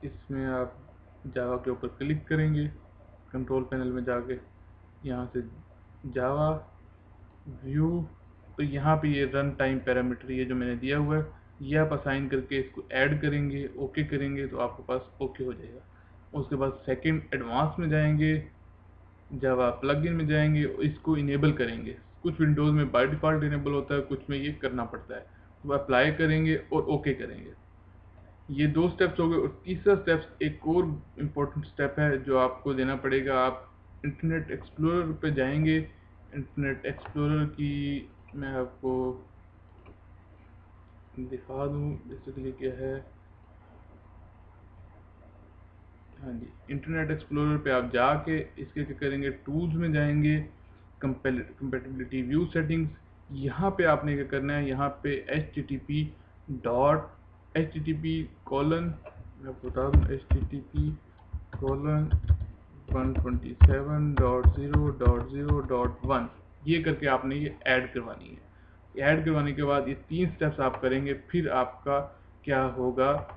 इसमें आप जावा के ऊपर क्लिक करेंगे कंट्रोल पैनल में जाके, यहाँ से जावा व्यू, तो यहाँ पे ये रन टाइम पैरामीटर ये जो मैंने दिया हुआ है, ये आप असाइन करके इसको ऐड करेंगे, ओके करेंगे, तो आपके पास ओके हो जाएगा। उसके बाद सेकंड एडवांस में जाएंगे, जावा प्लगइन में जाएंगे, इसको इनेबल करेंगे। कुछ विंडोज़ में बाय डिफ़ॉल्ट इनेबल होता है, कुछ में ये करना पड़ता है, तो अप्लाई करेंगे और ओके करेंगे। ये दो स्टेप्स हो गए। और तीसरा स्टेप्स एक और इम्पोर्टेंट स्टेप है जो आपको देना पड़ेगा। आप इंटरनेट एक्सप्लोरर पे जाएंगे। इंटरनेट एक्सप्लोरर की मैं आपको दिखा दूँ बेसिकली क्या है। हाँ जी, इंटरनेट एक्सप्लोरर पे आप जाके इसके क्या करेंगे, टूल्स में जाएंगे, कंपेटिबिलिटी व्यू सेटिंग्स, यहाँ पे आपने क्या करना है, यहाँ पे http:// मैं आपको बता दूँ, http://127.0.0.1 ये करके आपने ये ऐड करवानी है। ऐड करवाने के बाद ये 3 स्टेप्स आप करेंगे, फिर आपका क्या होगा,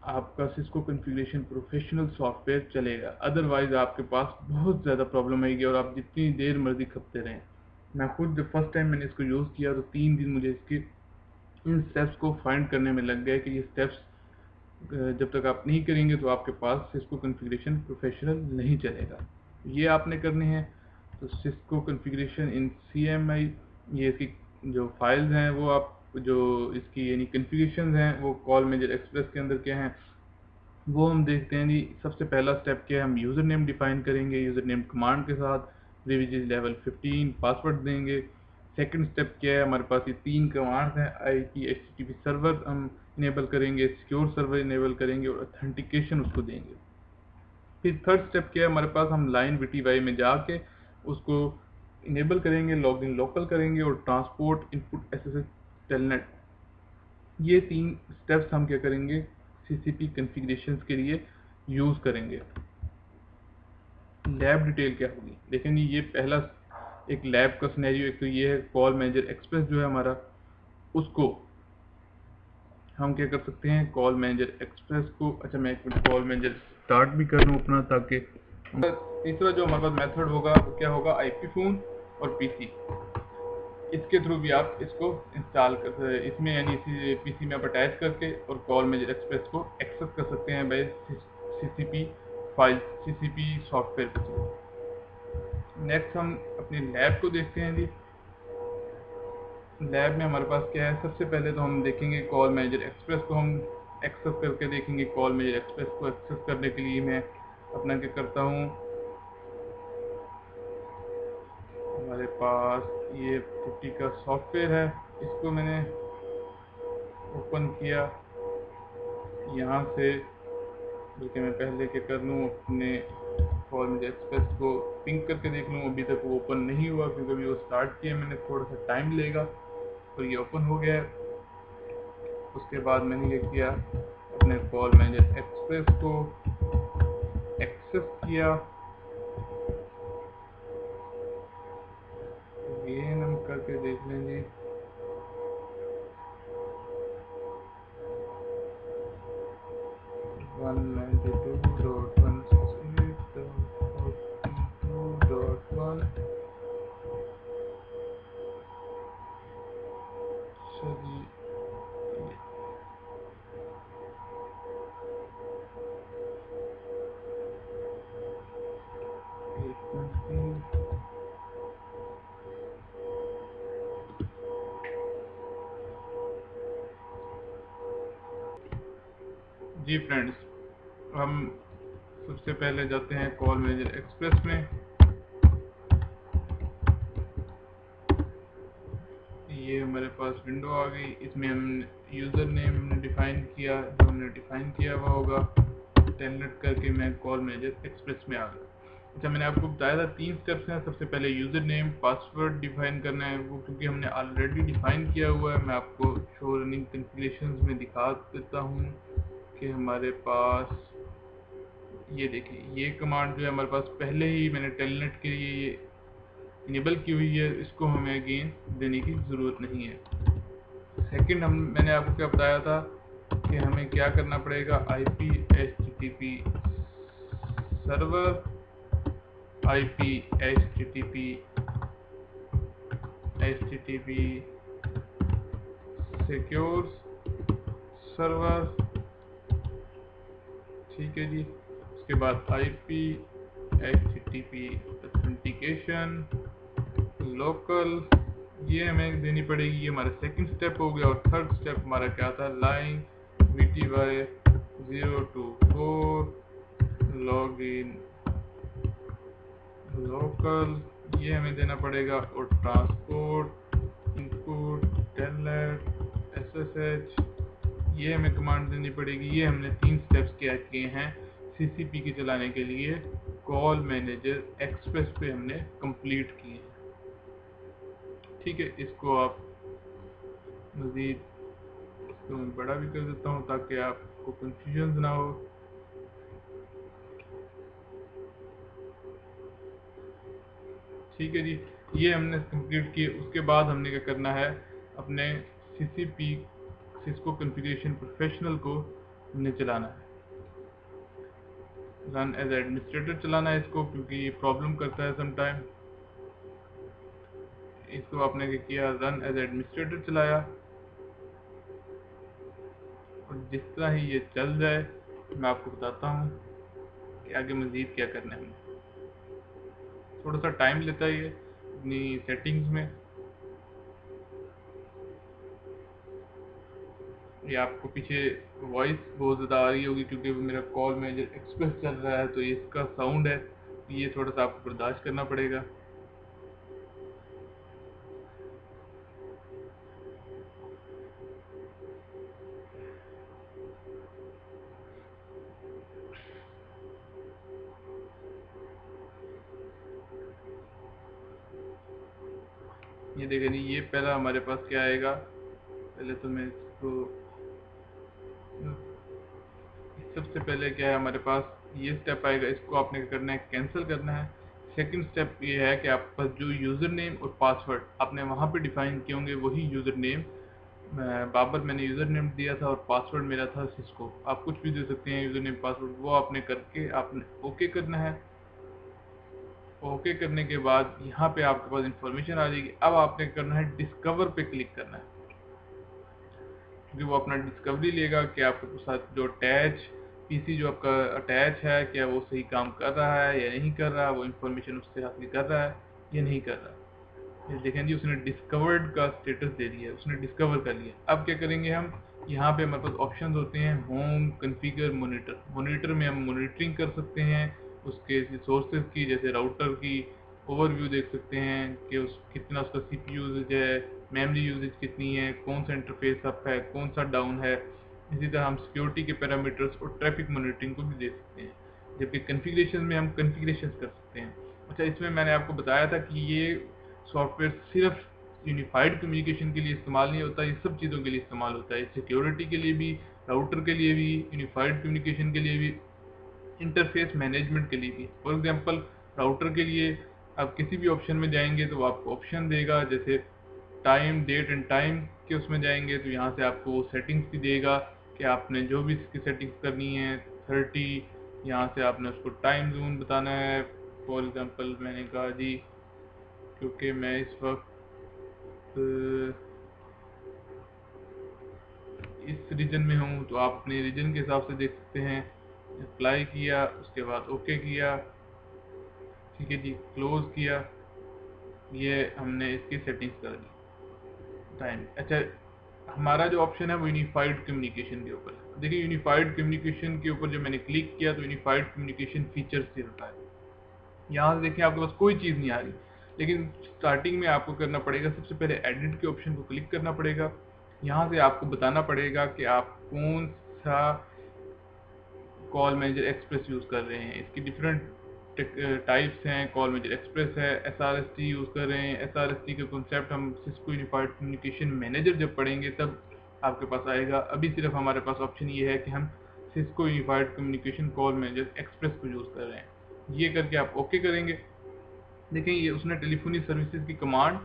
आपका सिस्को कॉन्फ़िगरेशन प्रोफेशनल सॉफ्टवेयर चलेगा। अदरवाइज आपके पास बहुत ज़्यादा प्रॉब्लम आएगी और आप जितनी देर मर्जी खपते रहें। मैं खुद जब फर्स्ट टाइम मैंने इसको यूज़ किया तो 3 दिन मुझे इसके इन स्टेप्स को फाइंड करने में लग गए कि ये स्टेप्स जब तक आप नहीं करेंगे तो आपके पास सिस्को कॉन्फ़िगरेशन प्रोफेशनल नहीं चलेगा। ये आपने करने हैं। तो सिस्को कॉन्फ़िगरेशन इन CMI, ये इसकी जो फाइल्स हैं वो आप जो इसकी यानी कॉन्फ़िगरेशन हैं वो कॉल मेजर एक्सप्रेस के अंदर क्या हैं, वो हम देखते हैं जी। सबसे पहला स्टेप क्या है, हम यूज़र नेम डिफाइन करेंगे, यूज़र नेम कमांड के साथ प्रिविलेज लेवल 15 पासवर्ड देंगे। सेकंड स्टेप क्या है, हमारे पास ये 3 कमांड्स हैं, आईपी एचटीटीपी सर्वर हम इनेबल करेंगे, सिक्योर सर्वर इनेबल करेंगे और ऑथेंटिकेशन उसको देंगे। फिर थर्ड स्टेप क्या है, हमारे पास हम लाइन वीटीवाई में जाके उसको इनेबल करेंगे, लॉगिन लोकल करेंगे और ट्रांसपोर्ट इनपुट एसएसएच टेलनेट। ये 3 स्टेप्स हम क्या करेंगे, सीसीपी कॉन्फ़िगरेशंस के लिए यूज़ करेंगे। लैब डिटेल क्या होगी, देखें जी, ये पहला एक लैब का सिनेरियो, एक तो ये है कॉल मैनेजर एक्सप्रेस जो है हमारा, उसको हम क्या कर सकते हैं, कॉल मैनेजर एक्सप्रेस को, अच्छा मैं एक मिनट कॉल मैनेजर स्टार्ट भी कर लूँ अपना, ताकि तीसरा जो हमारे पास मेथड होगा वो क्या होगा, आईपी फ़ोन और पीसी, इसके थ्रू भी आप इसको इंस्टॉल कर इसमें यानी इसी पीसी में आप अटैच करके और कॉल मैनेजर एक्सप्रेस को एक्सेस कर सकते हैं by CCP file, CCP software के थ्रू। नेक्स्ट हम अपनी लैब को देखते हैं जी। लैब में हमारे पास क्या है, सबसे पहले तो हम देखेंगे कॉल मैनेजर एक्सप्रेस को हम एक्सेस करके देखेंगे। कॉल मैनेजर एक्सप्रेस को एक्सेस करने के लिए मैं अपना क्या करता हूँ, हमारे पास ये 50 का सॉफ्टवेयर है, इसको मैंने ओपन किया यहाँ से, बल्कि मैं पहले क्या कर लूँ, अपने कॉल मैनेजर एक्सप्रेस को पिंक करके देख लूँ। अभी तक वो ओपन नहीं हुआ क्योंकि अभी वो स्टार्ट किया मैंने, थोड़ा सा टाइम लेगा, तो ये ओपन हो गया है। उसके बाद मैंने क्या किया, अपने कॉल मैनेजर एक्सप्रेस को एक्सेस किया, ये हम करके देख लेंगे। वन 92.168.42.1 चलिए, जी फ्रेंड्स, हम सबसे पहले जाते हैं कॉल मैनेजर एक्सप्रेस में। ये हमारे पास विंडो आ गई, इसमें हम यूज़र नेम हमने डिफ़ाइन किया, जो हमने डिफ़ाइन किया हुआ होगा टेलनेट करके मैं कॉल मैनेजर एक्सप्रेस में आ गया। अच्छा, मैंने आपको बताया था 3 स्टेप्स हैं। सबसे पहले यूज़र नेम पासवर्ड डिफ़ाइन करना है, वो क्योंकि हमने ऑलरेडी डिफ़ाइन किया हुआ है। मैं आपको शो रनिंग कॉन्फ़िगरेशंस में दिखा देता हूँ कि हमारे पास ये देखिए, ये कमांड जो है हमारे पास पहले ही मैंने टेलनेट के लिए ये इनेबल की हुई है, इसको हमें अगेन देने की ज़रूरत नहीं है। सेकंड, मैंने आपको क्या बताया था कि हमें क्या करना पड़ेगा, IP HTTP server, IP HTTP secure server, ठीक है जी। उसके बाद आईपी एचटीटीपी ऑथेंटिकेशन लोकल, ये हमें देनी पड़ेगी, ये हमारा सेकंड स्टेप हो गया। और थर्ड स्टेप हमारा क्या था, लाइन VTY 024 लॉगिन लोकल, ये हमें देना पड़ेगा। और ट्रांसपोर्ट इनपुट टेलनेट SSH, ये हमें कमांड देनी पड़ेगी। ये हमने 3 स्टेप्स क्या किए हैं सीसीपी के चलाने के लिए कॉल मैनेजर एक्सप्रेस पे हमने कंप्लीट किए हैं। ठीक है, इसको आप मज़ीद, इसको मैं बड़ा भी कर देता हूँ ताकि आपको कंफ्यूजन ना हो। ठीक है जी, ये हमने कंप्लीट किए। उसके बाद हमने क्या करना है, अपने सीसीपी सिस्को कॉन्फ़िगरेशन प्रोफेशनल को हमने चलाना है, रन एज एडमिनिस्ट्रेटर चलाना है इसको, क्योंकि ये प्रॉब्लम करता है समटाइम। इसको आपने क्या किया, रन एज एडमिनिस्ट्रेटर चलाया, और जिस तरह ही ये चल जाए मैं आपको बताता हूँ कि आगे मज़ीद क्या करना है। थोड़ा सा टाइम लेता है ये अपनी सेटिंग्स में। ये आपको पीछे वॉइस बहुत ज़्यादा आ रही होगी क्योंकि वो मेरा कॉल मैनेजर एक्सप्रेस चल रहा है, तो ये इसका साउंड है, ये थोड़ा सा आपको बर्दाश्त करना पड़ेगा। ये देखें जी, ये पहला हमारे पास क्या आएगा, पहले तो मैं इसको, सबसे पहले क्या है हमारे पास ये स्टेप आएगा, इसको आपने क्या करना है, कैंसिल करना है। सेकंड स्टेप ये है कि आपके पास जो यूज़र नेम और पासवर्ड आपने वहाँ पे डिफाइन किए होंगे, वही यूज़र नेम, बाबर मैंने यूज़र नेम दिया था और पासवर्ड मेरा था सिस्को। आप कुछ भी दे सकते हैं यूज़र नेम पासवर्ड, वो आपने करके आपने ओके करना है। ओके करने के बाद यहाँ पे आपके पास इंफॉर्मेशन आ जाएगी। अब आपने करना है डिस्कवर पे क्लिक करना है, क्योंकि वो अपना डिस्कवरी लेगा कि आपके साथ जो अटैच पीसी जो आपका अटैच है, क्या वो सही काम कर रहा है या नहीं कर रहा, वो इंफॉर्मेशन उससे हासिल कर रहा है या नहीं कर रहा। ये देखें जी, उसने डिस्कवर्ड का स्टेटस दे दिया, उसने डिस्कवर कर लिया। अब क्या करेंगे हम, यहाँ पे हमारे पास ऑप्शंस होते हैं, होम, कॉन्फ़िगर, मॉनिटर। मॉनिटर में हम मॉनिटरिंग कर सकते हैं उसके रिसोर्सेज की, जैसे राउटर की ओवरव्यू देख सकते हैं कि उस कितना उसका सीपीयू यूजेज है, मेमोरी यूजेज कितनी है, कौन सा इंटरफेस अप है, कौन सा डाउन है। इसी तरह हम सिक्योरिटी के पैरामीटर्स और ट्रैफिक मॉनिटरिंग को भी देख सकते हैं, जबकि कॉन्फ़िगरेशन में हम कॉन्फ़िगरेशन कर सकते हैं। अच्छा, इसमें मैंने आपको बताया था कि ये सॉफ्टवेयर सिर्फ यूनिफाइड कम्युनिकेशन के लिए इस्तेमाल नहीं होता, ये सब चीज़ों के लिए इस्तेमाल होता है, सिक्योरिटी के लिए भी, राउटर के लिए भी, यूनिफाइड कम्युनिकेशन के लिए भी, इंटरफेस मैनेजमेंट के लिए भी। फॉर एग्जांपल, राउटर के लिए आप किसी भी ऑप्शन में जाएंगे तो आपको ऑप्शन देगा, जैसे टाइम, डेट एंड टाइम के उसमें जाएंगे तो यहाँ से आपको वो सेटिंग्स भी देगा कि आपने जो भी इसकी सेटिंग्स करनी है 30, यहाँ से आपने उसको टाइम जोन बताना है। फॉर एग्जांपल मैंने कहा जी, क्योंकि मैं इस वक्त इस रीजन में हूँ, तो आप अपने रीजन के हिसाब से देख सकते हैं। अप्लाई किया, उसके बाद ओके किया, ठीक है जी, क्लोज किया, ये हमने इसकी सेटिंग्स कर दी। टाइम, अच्छा, हमारा जो ऑप्शन है वो यूनिफाइड कम्युनिकेशन के ऊपर। देखिए, यूनिफाइड कम्युनिकेशन के ऊपर जब मैंने क्लिक किया तो यूनिफाइड कम्युनिकेशन फीचर्स से होता है। यहाँ से देखिए आपके पास कोई चीज़ नहीं आ रही, लेकिन स्टार्टिंग में आपको करना पड़ेगा, सबसे पहले एडिट के ऑप्शन को क्लिक करना पड़ेगा। यहाँ से आपको बताना पड़ेगा कि आप कौन सा कॉल मैनेजर एक्सप्रेस यूज़ कर रहे हैं। इसकी डिफरेंट टाइप्स हैं, कॉल मैनेजर एक्सप्रेस है, SRST यूज़ कर रहे हैं। SRST का कॉन्सेप्ट हम सिस्को यूनिफाइड कम्युनिकेशन मैनेजर जब पढ़ेंगे तब आपके पास आएगा। अभी सिर्फ हमारे पास ऑप्शन ये है कि हम Cisco unified communication call manager express को यूज़ कर रहे हैं। ये करके आप ओके करेंगे। देखिए, ये उसने टेलीफोनी सर्विसेज की कमांड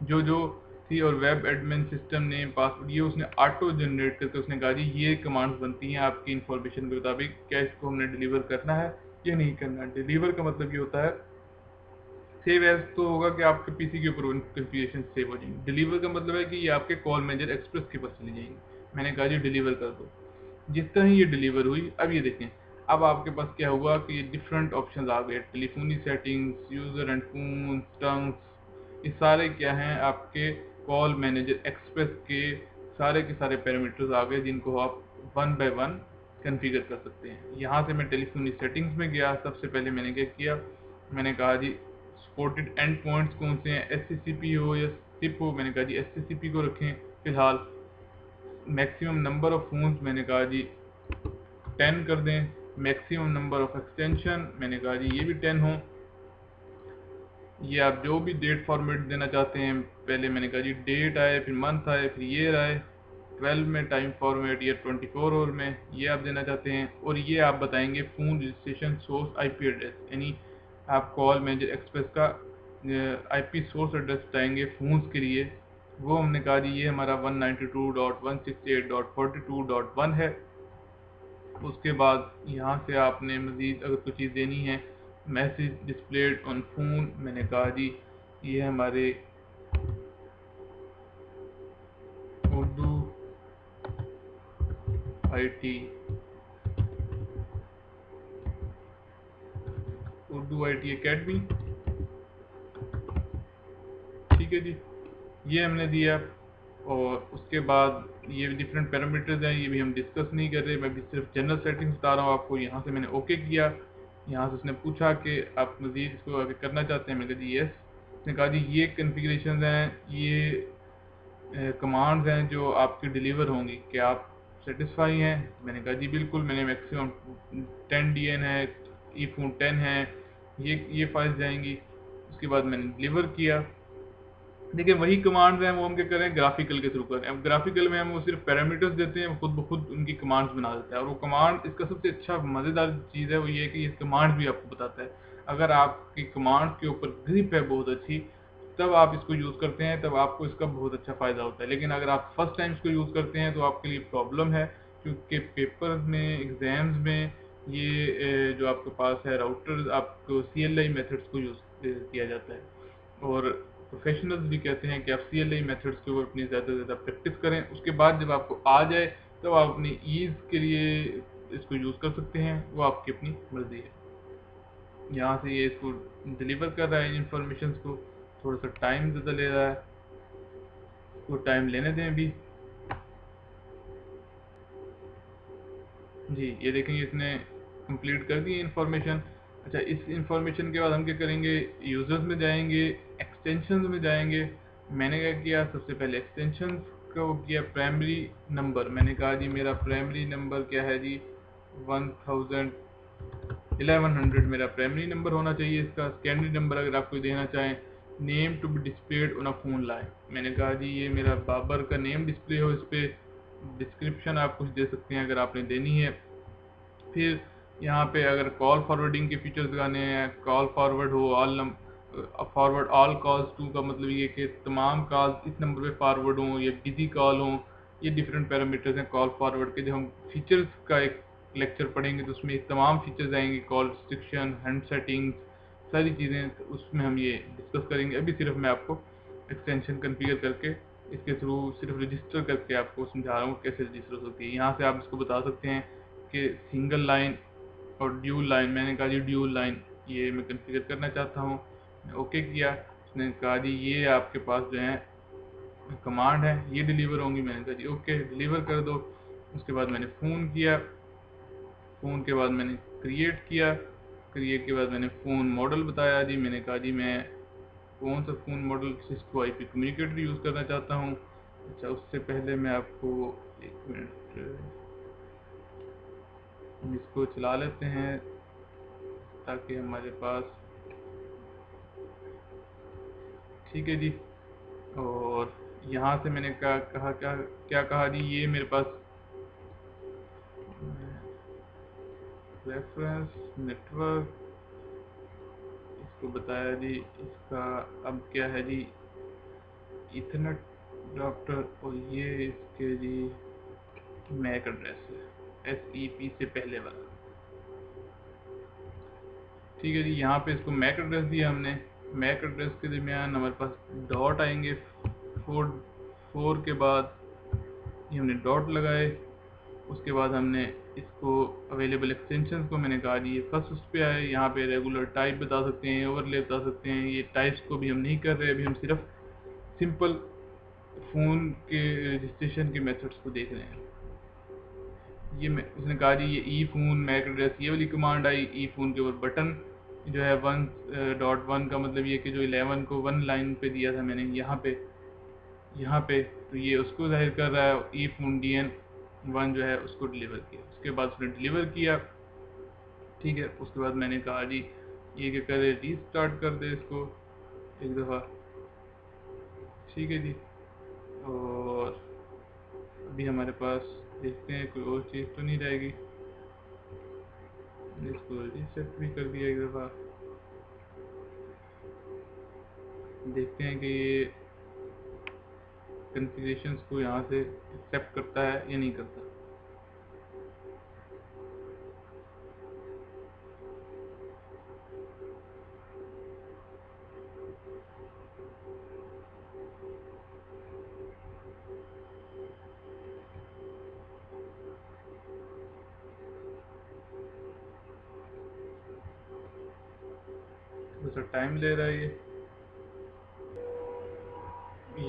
जो जो थी और web admin system name password, ये उसने ऑटो जनरेट करके उसने कहा जी ये कमांड्स बनती हैं आपकी इन्फॉर्मेशन के मुताबिक, क्या इसको हमने डिलीवर करना है या नहीं करना है। डिलीवर का मतलब ये होता है, सेव एज तो होगा कि आपके पीसी के ऊपर कॉन्फ़िगरेशन सेव हो जाएंगे। डिलीवर का मतलब है कि ये आपके कॉल मैनेजर एक्सप्रेस के पास चली जाएंगी। मैंने कहा जी डिलीवर कर दो। जिस तरह ये डिलीवर हुई, अब ये देखें, अब आपके पास क्या हुआ कि ये डिफरेंट ऑप्शंस आ गए, telephony settings, user and phone, tongues, ये सारे क्या हैं आपके कॉल मैनेजर एक्सप्रेस के सारे पैरामीटर्स आ गए, जिनको आप वन बाय वन कॉन्फ़िगर कर सकते हैं। यहाँ से मैं टेलीफोनी सेटिंग्स में गया, सबसे पहले मैंने क्या किया, मैंने कहा जी सपोर्टेड एंड पॉइंट्स कौन से हैं, SCCP हो या SIP हो, मैंने कहा जी SCCP को रखें फिलहाल। मैक्सिमम नंबर ऑफ फोन्स मैंने कहा जी 10 कर दें। मैक्सिमम नंबर ऑफ एक्सटेंशन मैंने कहा जी ये भी 10 हो। ये आप जो भी डेट फॉर्मेट देना चाहते हैं, पहले मैंने कहा जी डेट आए, फिर मंथ आए, फिर ईयर आए। 12 में टाइम फॉर्मेट, या 24 और में ये आप देना चाहते हैं। और ये आप बताएंगे phone registration source IP address, यानी आप कॉल मैनेजर एक्सप्रेस का IP सोर्स एड्रेस बताएंगे फ़ोन्स के लिए। वो हमने कहा जी ये हमारा 192.168.42.1 है। उसके बाद यहाँ से आपने मज़ीद अगर कोई चीज़ देनी है, मैसेज डिस्प्लेड ऑन फोन, मैंने कहा जी ये हमारे उर्दू IT एकेडमी, ठीक है जी, ये हमने दिया। और उसके बाद ये डिफरेंट पैरामीटर्स हैं, ये भी हम डिस्कस नहीं कर रहे, मैं भी सिर्फ जनरल सेटिंग्स बता रहा हूँ आपको। यहाँ से मैंने ओके किया, यहाँ से उसने पूछा कि आप मज़ीद इसको आगे करना चाहते हैं, मैंने कहा जी यस। उसने कहा जी ये कन्फिग्रेशन हैं, ये कमांड्स हैं जो आपकी डिलीवर होंगी, क्या आप सेटिस्फाई हैं? मैंने कहा जी बिल्कुल, मैंने मैक्सिमम 10 DN है, ई फोन 10 है, ये फाइल्स जाएंगी। उसके बाद मैंने डिलीवर किया। देखिए वही कमांड्स हैं वो हम क्या करें, ग्राफिकल के थ्रू करें। अब ग्राफिकल में हम वो सिर्फ पैरामीटर्स देते हैं, खुद ब खुद उनकी कमांड्स बना देता है। और वो कमांड, इसका सबसे अच्छा मज़ेदार चीज़ है वो ये है कि ये कमांड भी आपको बताता है। अगर आपकी कमांड के ऊपर ग्रिप है बहुत अच्छी, तब आप इसको यूज़ करते हैं, तब आपको इसका बहुत अच्छा फ़ायदा होता है। लेकिन अगर आप फर्स्ट टाइम इसको यूज़ करते हैं तो आपके लिए प्रॉब्लम है, क्योंकि पेपर में, एग्ज़ाम्स में ये जो आपके पास है राउटर, आपको CLI मेथड्स को यूज़ किया जाता है। और प्रोफेशनल्स भी कहते हैं कि आप CLI मेथड्स के ऊपर अपनी ज़्यादा से ज़्यादा प्रैक्टिस करें, उसके बाद जब आपको आ जाए तब आप अपनी ईज़ के लिए इसको यूज़ कर सकते हैं, वो आपकी अपनी मर्ज़ी है। यहाँ से ये इसको डिलीवर कर रहा है इंफॉर्मेशन को, थोड़ा सा टाइम ज़्यादा ले रहा है, उसको टाइम लेने दें अभी। जी ये देखेंगे इसने कंप्लीट कर दी इंफॉर्मेशन। अच्छा, इस इंफॉर्मेशन के बाद हम क्या करेंगे, यूज़र्स में जाएंगे, एक्सटेंशन में जाएंगे। मैंने क्या किया, सबसे पहले एक्सटेंशन को किया प्राइमरी नंबर। मैंने कहा जी मेरा प्राइमरी नंबर क्या है जी, 1100 मेरा प्राइमरी नंबर होना चाहिए। इसका सेकेंडरी नंबर अगर आप कोई देना चाहें, name to be displayed on a phone line. मैंने कहा जी ये मेरा बाबर का नेम डिस्प्ले हो, इस पर डिस्क्रिप्शन आप कुछ दे सकते हैं अगर आपने देनी है। फिर यहाँ पे अगर कॉल फॉरवर्डिंग के फीचर्स लगाने हैं, कॉल फॉरवर्ड हो, फॉरवर्ड ऑल कॉल्स टू का मतलब ये कि तमाम कॉल्स इस नंबर पे फॉरवर्ड हों या बिजी कॉल हों। ये डिफरेंट पैरामीटर्स हैं कॉल फॉरवर्ड के। जब हम फीचर्स का एक लेक्चर पढ़ेंगे तो उसमें तमाम फीचर्स आएंगे, कॉल रिस्ट्रिक्शन, हैंड सेटिंग्स, सारी चीज़ें, तो उसमें हम ये डिस्कस करेंगे। अभी सिर्फ मैं आपको एक्सटेंशन कन्फिगर करके इसके थ्रू सिर्फ रजिस्टर करके आपको समझा रहा हूँ कैसे रजिस्टर होती है। यहाँ से आप इसको बता सकते हैं कि सिंगल लाइन और ड्यूल लाइन। मैंने कहा जी ड्यूल लाइन ये मैं कन्फिगर करना चाहता हूँ, ओके किया। उसने कहा जी ये आपके पास जो है कमांड है, ये डिलीवर होंगी। मैंने कहा जी ओके डिलीवर कर दो। उसके बाद मैंने फ़ोन किया, फ़ोन के बाद मैंने क्रिएट किया, क्रिएट के बाद मैंने फ़ोन मॉडल बताया जी। मैंने कहा जी मैं कौन सा phone model Cisco IP communicator use करना चाहता हूँ। अच्छा उससे पहले मैं आपको एक मिनट हम इसको चला लेते हैं ताकि हमारे पास, ठीक है जी। और यहाँ से मैंने कहा क्या क्या कहा जी, ये मेरे पास रेफरेंस नेटवर्क, इसको बताया जी। इसका अब क्या है जी, इथरनेट डॉक्टर, और ये इसके जी मैक एड्रेस है, SEP से पहले वाला। ठीक है जी, यहाँ पे इसको मैक एड्रेस दिया हमने। मैक एड्रेस के दरमियान हमारे पास डॉट आएंगे, 4 के बाद ये हमने डॉट लगाए। उसके बाद हमने इसको अवेलेबल एक्सटेंशंस को मैंने कहा जी ये फर्स्ट उस पर आए। यहाँ पे रेगुलर टाइप बता सकते हैं, ओवरले बता सकते हैं। ये टाइप्स को भी हम नहीं कर रहे, अभी हम सिर्फ सिंपल फ़ोन के रजिस्ट्रेशन के मेथड्स को देख रहे हैं। ये उसने कहा जी ये ई फ़ोन मैक एड्रेस, ये वाली कमांड आई। ई फ़ोन के ऊपर बटन जो है 1.1 का मतलब ये कि जो 11 को 1 लाइन पे दिया था मैंने यहाँ पे तो ये उसको जाहिर कर रहा है। ई फ़ोन DN1 जो है उसको डिलीवर किया। उसके बाद उसने डिलीवर किया, ठीक है। उसके बाद मैंने कहा जी ये क्या करे, रीस्टार्ट कर दे इसको एक दफ़ा, ठीक है जी। और अभी हमारे पास देखते हैं कोई और चीज़ तो नहीं रहेगी। इसको रीसेट भी कर दिया एक दफ़ा, देखते हैं कि ये कन्फिग्रेशंस को यहाँ से एक्सेप्ट करता है या नहीं करता। थोड़ा सा टाइम ले रहा है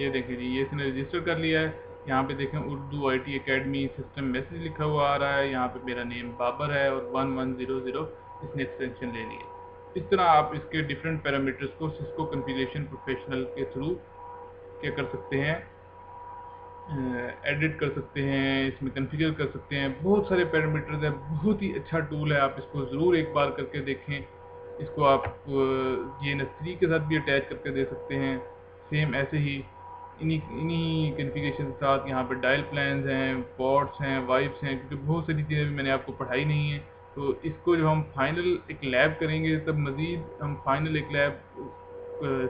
ये देखिए जी, ये इसने रजिस्टर कर लिया है। यहाँ पे देखें Urdu IT academy system message लिखा हुआ आ रहा है। यहाँ पे मेरा नेम बाबर है और 1100 इसने एक्सटेंशन ले ली है। इस तरह आप इसके डिफरेंट पैरामीटर्स को सिस्को कॉन्फ़िगरेशन प्रोफेशनल के थ्रू क्या कर सकते हैं, एडिट कर सकते हैं, इसमें कॉन्फ़िगर कर सकते हैं। बहुत सारे पैरामीटर्स है, बहुत ही अच्छा टूल है, आप इसको ज़रूर एक बार करके देखें। इसको आप GNS3 के साथ भी अटैच करके दे सकते हैं, सेम ऐसे ही इन्हीं इन्हीं कॉन्फ़िगरेशन के साथ। यहाँ पे डायल प्लान्स हैं, पोर्ट्स हैं, वाइप्स हैं, क्योंकि बहुत सारी चीज़ें भी मैंने आपको पढ़ाई नहीं है। तो इसको जब हम फाइनल एक लैब करेंगे तब मज़ीद हम फाइनल एक लैब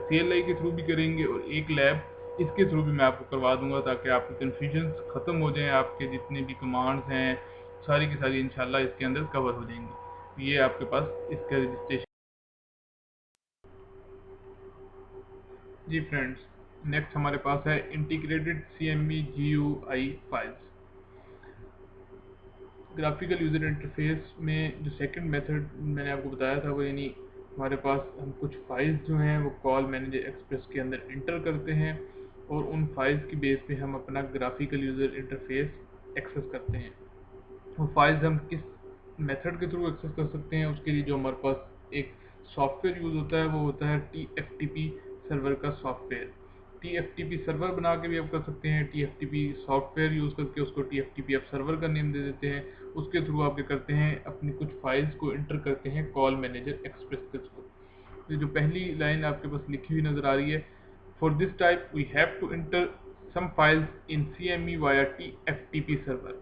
CLI के थ्रू भी करेंगे और एक लैब इसके थ्रू भी मैं आपको करवा दूंगा, ताकि आपके कन्फ्यूजन ख़त्म हो जाएं। आपके जितने भी कमांड्स हैं सारी की सारी इंशाल्लाह इसके अंदर कवर हो जाएंगी। ये आपके पास इसका रजिस्ट्रेशन जी फ्रेंड्स। नेक्स्ट हमारे पास है integrated CME GUI files. Graphical user interface में जो सेकंड मेथड मैंने आपको बताया था वो, यानी हमारे पास हम कुछ फाइल्स जो हैं वो कॉल मैनेजर एक्सप्रेस के अंदर इंटर करते हैं और उन फाइल्स की बेस पे हम अपना ग्राफिकल यूज़र इंटरफेस एक्सेस करते हैं। वो फाइल्स हम किस मेथड के थ्रू एक्सेस कर सकते हैं, उसके लिए जो हमारे पास एक सॉफ्टवेयर यूज़ होता है वो होता है TFTP सर्वर का सॉफ्टवेयर। TFTP सर्वर बना के भी आप कर सकते हैं, TFTP सॉफ्टवेयर यूज़ करके उसको TFTP आप सर्वर का नेम दे देते हैं। उसके थ्रू आप क्या करते हैं, अपनी कुछ फाइल्स को इंटर करते हैं कॉल मैनेजर एक्सप्रेस के थ्रू। तो जो पहली लाइन आपके पास लिखी हुई नज़र आ रही है, for this type we have to enter some files in CME via TFTP server.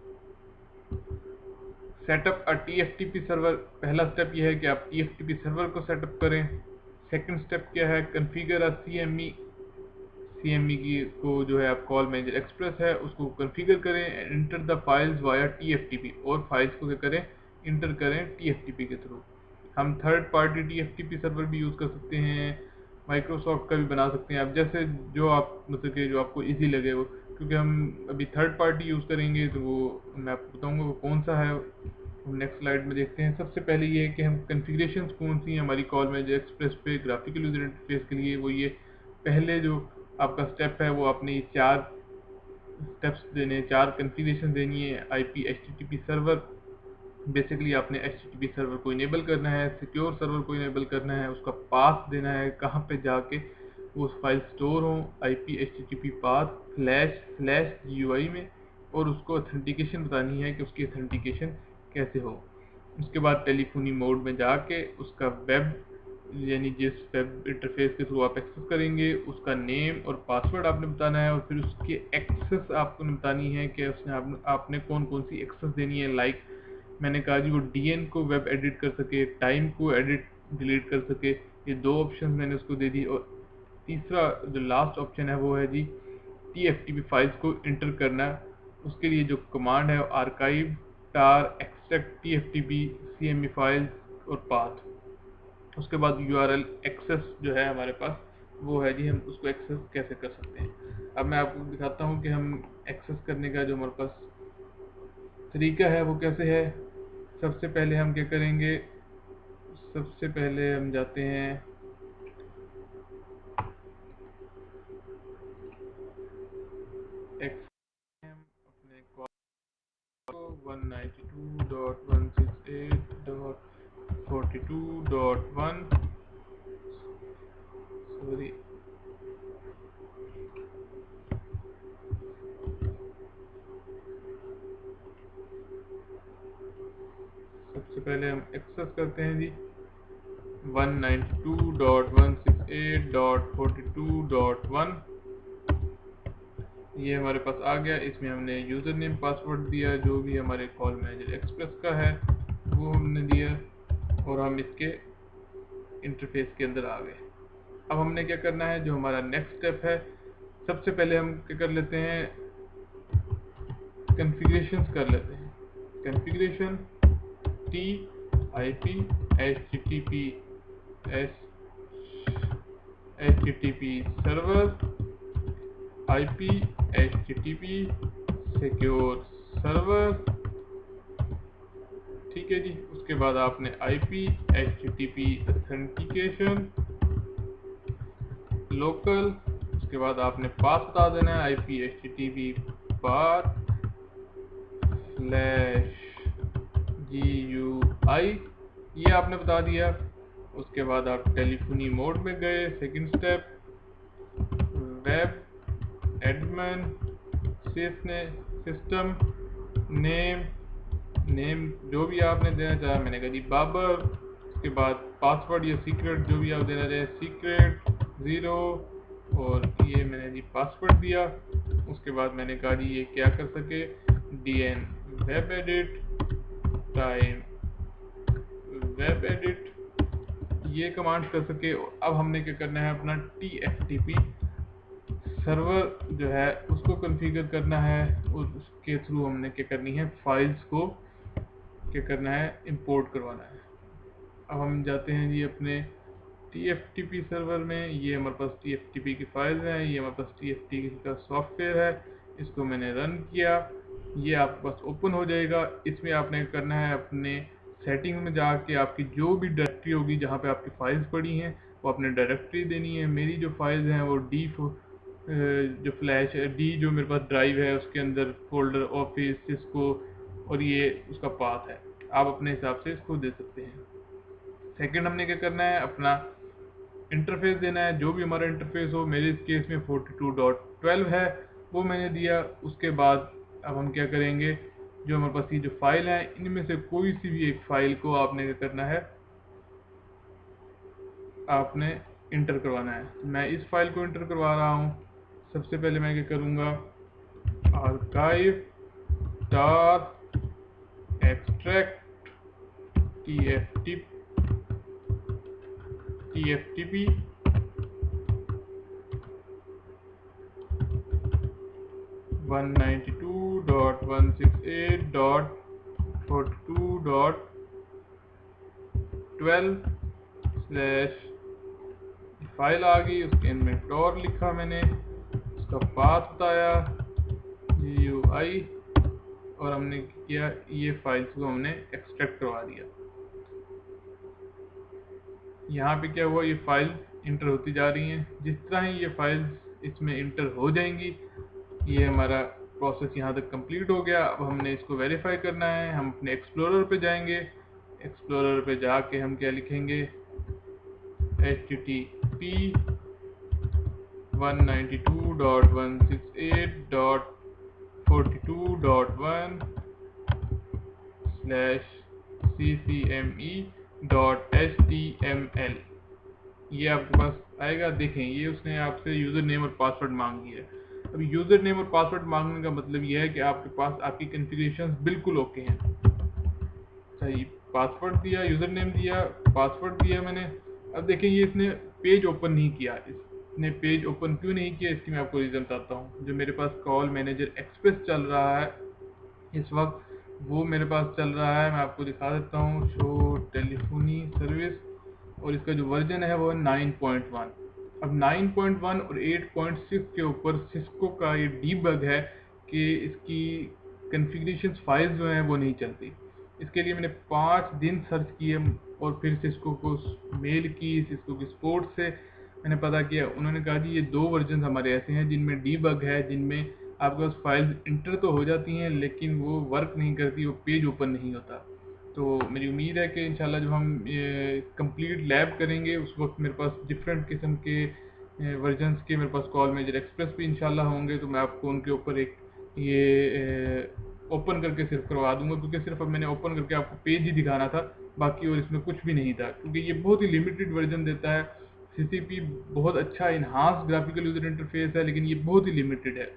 Setup a TFTP server, पहला स्टेप यह है कि आप TFTP सर्वर को सेटअप करें। सेकंड स्टेप क्या है, कॉन्फ़िगर अ CME की को जो है आप कॉल मैनेजर एक्सप्रेस है उसको कॉन्फ़िगर करें, enter the files via TFTP, और फाइल्स को क्या करें, इंटर करें TFTP के थ्रू। हम थर्ड पार्टी TFTP सर्वर भी यूज़ कर सकते हैं, माइक्रोसॉफ्ट का भी बना सकते हैं आप, जैसे जो आप मतलब कि जो आपको इजी लगे वो। क्योंकि हम अभी थर्ड पार्टी यूज़ करेंगे तो वो मैं आपको बताऊंगा वो कौन सा है। हम नेक्स्ट स्लाइड में देखते हैं। सबसे पहले ये है कि हम कॉन्फ़िगरेशंस कौन सी हैं हमारी कॉल मैनेजर एक्सप्रेस पे ग्राफिकल यूज़र इंटरफेस के लिए। वो ये पहले जो आपका स्टेप है वो आपने ये 4 स्टेप्स देने, 4 कॉन्फ़िगरेशन देनी है। IP HTTP सर्वर, बेसिकली आपने HTTP सर्वर को इनेबल करना है, सिक्योर सर्वर को इनेबल करना है, उसका पाथ देना है कहाँ पे जाके वो फाइल स्टोर हो, IP HTTP पाथ // GUI में, और उसको ऑथेंटिकेशन बतानी है कि उसकी ऑथेंटिकेशन कैसे हो। उसके बाद टेलीफोनी मोड में जाके उसका वेब, यानी जिस वेब इंटरफेस के थ्रू आप एक्सेस करेंगे उसका नेम और पासवर्ड आपने बताना है, और फिर उसकी एक्सेस आपको बतानी है कि उसने आपने कौन कौन सी एक्सेस देनी है। लाइक मैंने कहा जी वो DN को वेब एडिट कर सके, टाइम को एडिट डिलीट कर सके, ये 2 ऑप्शन मैंने उसको दे दी। और तीसरा जो लास्ट ऑप्शन है वो है जी TFTP फाइल्स को इंटर करना। उसके लिए जो कमांड है आर्काइव टार एक्सट्रैक्ट TFTP CME फाइल्स और पाथ। उसके बाद URL एक्सेस जो है हमारे पास वो है जी, हम उसको एक्सेस कैसे कर सकते हैं। अब मैं आपको दिखाता हूँ कि हम एक्सेस करने का जो हमारे पास तरीका है वो कैसे है। सबसे पहले हम क्या करेंगे, सबसे पहले हम जाते हैं अपने 192.168.42.1 सॉरी, सबसे पहले हम एक्सेस करते हैं जी 192.168.42.1। ये हमारे पास आ गया। इसमें हमने यूज़र नेम पासवर्ड दिया जो भी हमारे कॉल मैनेजर एक्सप्रेस का है वो हमने दिया, और हम इसके इंटरफेस के अंदर आ गए। अब हमने क्या करना है, जो हमारा नेक्स्ट स्टेप है, सबसे पहले हम क्या कर लेते हैं, कॉन्फ़िगरेशंस कर लेते हैं। Configuration TIP HTTP server IP HTTP secure server, ठीक है जी। उसके बाद आपने IP HTTP ऑथेंटिकेशन लोकल, उसके बाद आपने पाथ बता देना है IP http/GUI, ये आपने बता दिया। उसके बाद आप टेलीफोनी मोड में गए, second step web admin system name जो भी आपने देना चाहा, मैंने कहा जी बाबर। उसके बाद पासवर्ड या सीक्रेट जो भी आप देना चाहें, सीक्रेट 0, और ये मैंने जी पासवर्ड दिया। उसके बाद मैंने कहा जी ये क्या कर सके, DN web edit time web edit, ये कमांड कर सके। अब हमने क्या करना है, अपना TFTP सर्वर जो है उसको कॉन्फ़िगर करना है, उसके थ्रू हमने क्या करनी है, फाइल्स को क्या करना है, इंपोर्ट करवाना है। अब हम जाते हैं जी अपने TFTP सर्वर में। ये हमारे पास TFTP की फाइल्स हैं, ये हमारे पास TFTP का सॉफ्टवेयर है, इसको मैंने रन किया, ये आपके पास ओपन हो जाएगा। इसमें आपने करना है, अपने सेटिंग में जाके आपकी जो भी डायरेक्टरी होगी जहाँ पे आपकी फाइल्स पड़ी हैं वो अपने डायरेक्टरी देनी है। मेरी जो फाइल्स हैं वो जो फ्लैश डी जो मेरे पास ड्राइव है उसके अंदर फोल्डर ऑफिस सिस्को, और ये उसका पाथ है, आप अपने हिसाब से इसको दे सकते हैं। सेकंड हमने क्या करना है, अपना इंटरफेस देना है, जो भी हमारा इंटरफेस हो। मेरे इस केस में 42.12 है, वो मैंने दिया। उसके बाद अब हम क्या करेंगे, जो हमारे पास ये जो फाइल है इनमें से कोई सी भी एक फाइल को आपने क्या करना है, आपने इंटर करवाना है। मैं इस फाइल को इंटर करवा रहा हूँ। सबसे पहले मैं क्या करूँगा, आर्काइव एक्सट्रैक्ट TFTP 192.168.42.12 फाइल आ गई। उसके एंड में टॉर लिखा मैंने, उसका पाथ बताया GUI, और हमने किया ये फाइल्स को हमने एक्सट्रैक्ट करवा दिया। यहाँ पे क्या हुआ, ये फाइल्स इंटर होती जा रही हैं। जिस तरह ही ये फाइल्स इसमें इंटर हो जाएंगी, ये हमारा प्रोसेस यहाँ तक कंप्लीट हो गया। अब हमने इसको वेरीफाई करना है। हम अपने एक्सप्लोरर पे जाएंगे, एक्सप्लोरर पे जाके हम क्या लिखेंगे, http 192.168.42.1/ccme.html, ये आपके पास आएगा। देखें ये उसने आपसे यूज़र नेम और पासवर्ड मांगी है। अब यूज़र नेम और पासवर्ड मांगने का मतलब ये है कि आपके पास आपकी कॉन्फ़िगरेशंस बिल्कुल ओके हैं। सही पासवर्ड दिया, यूज़र नेम दिया, पासवर्ड दिया मैंने। अब देखें ये इसने पेज ओपन नहीं किया। इसने पेज ओपन क्यों नहीं किया, इसकी मैं आपको रीज़न बताता हूँ। जो मेरे पास कॉल मैनेजर एक्सप्रेस चल रहा है इस वक्त, वो मेरे पास चल रहा है। मैं आपको दिखा देता हूँ, शो टेलीफोनी सर्विस, और इसका जो वर्जन है वो 9.1। अब 9.1 और 8.6 के ऊपर सिस्को का ये डीबग है कि इसकी कॉन्फ़िगरेशन फाइल्स जो हैं वो नहीं चलती। इसके लिए मैंने 5 दिन सर्च किए, और फिर सिस्को को मेल की, सिस्को की सपोर्ट से मैंने पता किया। उन्होंने कहा जी ये 2 वर्जन हमारे ऐसे हैं जिनमें डीबग है, जिनमें आपके पास फाइल्स इंटर तो हो जाती हैं लेकिन वो वर्क नहीं करती, वो पेज ओपन नहीं होता। तो मेरी उम्मीद है कि इंशाल्लाह जब हम कंप्लीट लैब करेंगे उस वक्त मेरे पास डिफरेंट किस्म के वर्जन्स के मेरे पास कॉल मेजर एक्सप्रेस भी इंशाल्लाह होंगे, तो मैं आपको उनके ऊपर एक ये ओपन करके सिर्फ करवा दूंगा, क्योंकि सिर्फ अब मैंने ओपन करके आपको पेज ही दिखाना था, बाकी और इसमें कुछ भी नहीं था, क्योंकि ये बहुत ही लिमिटेड वर्जन देता है। CCP बहुत अच्छा इन्हांस ग्राफिकल यूज़र इंटरफेस है, लेकिन ये बहुत ही लिमिटेड है।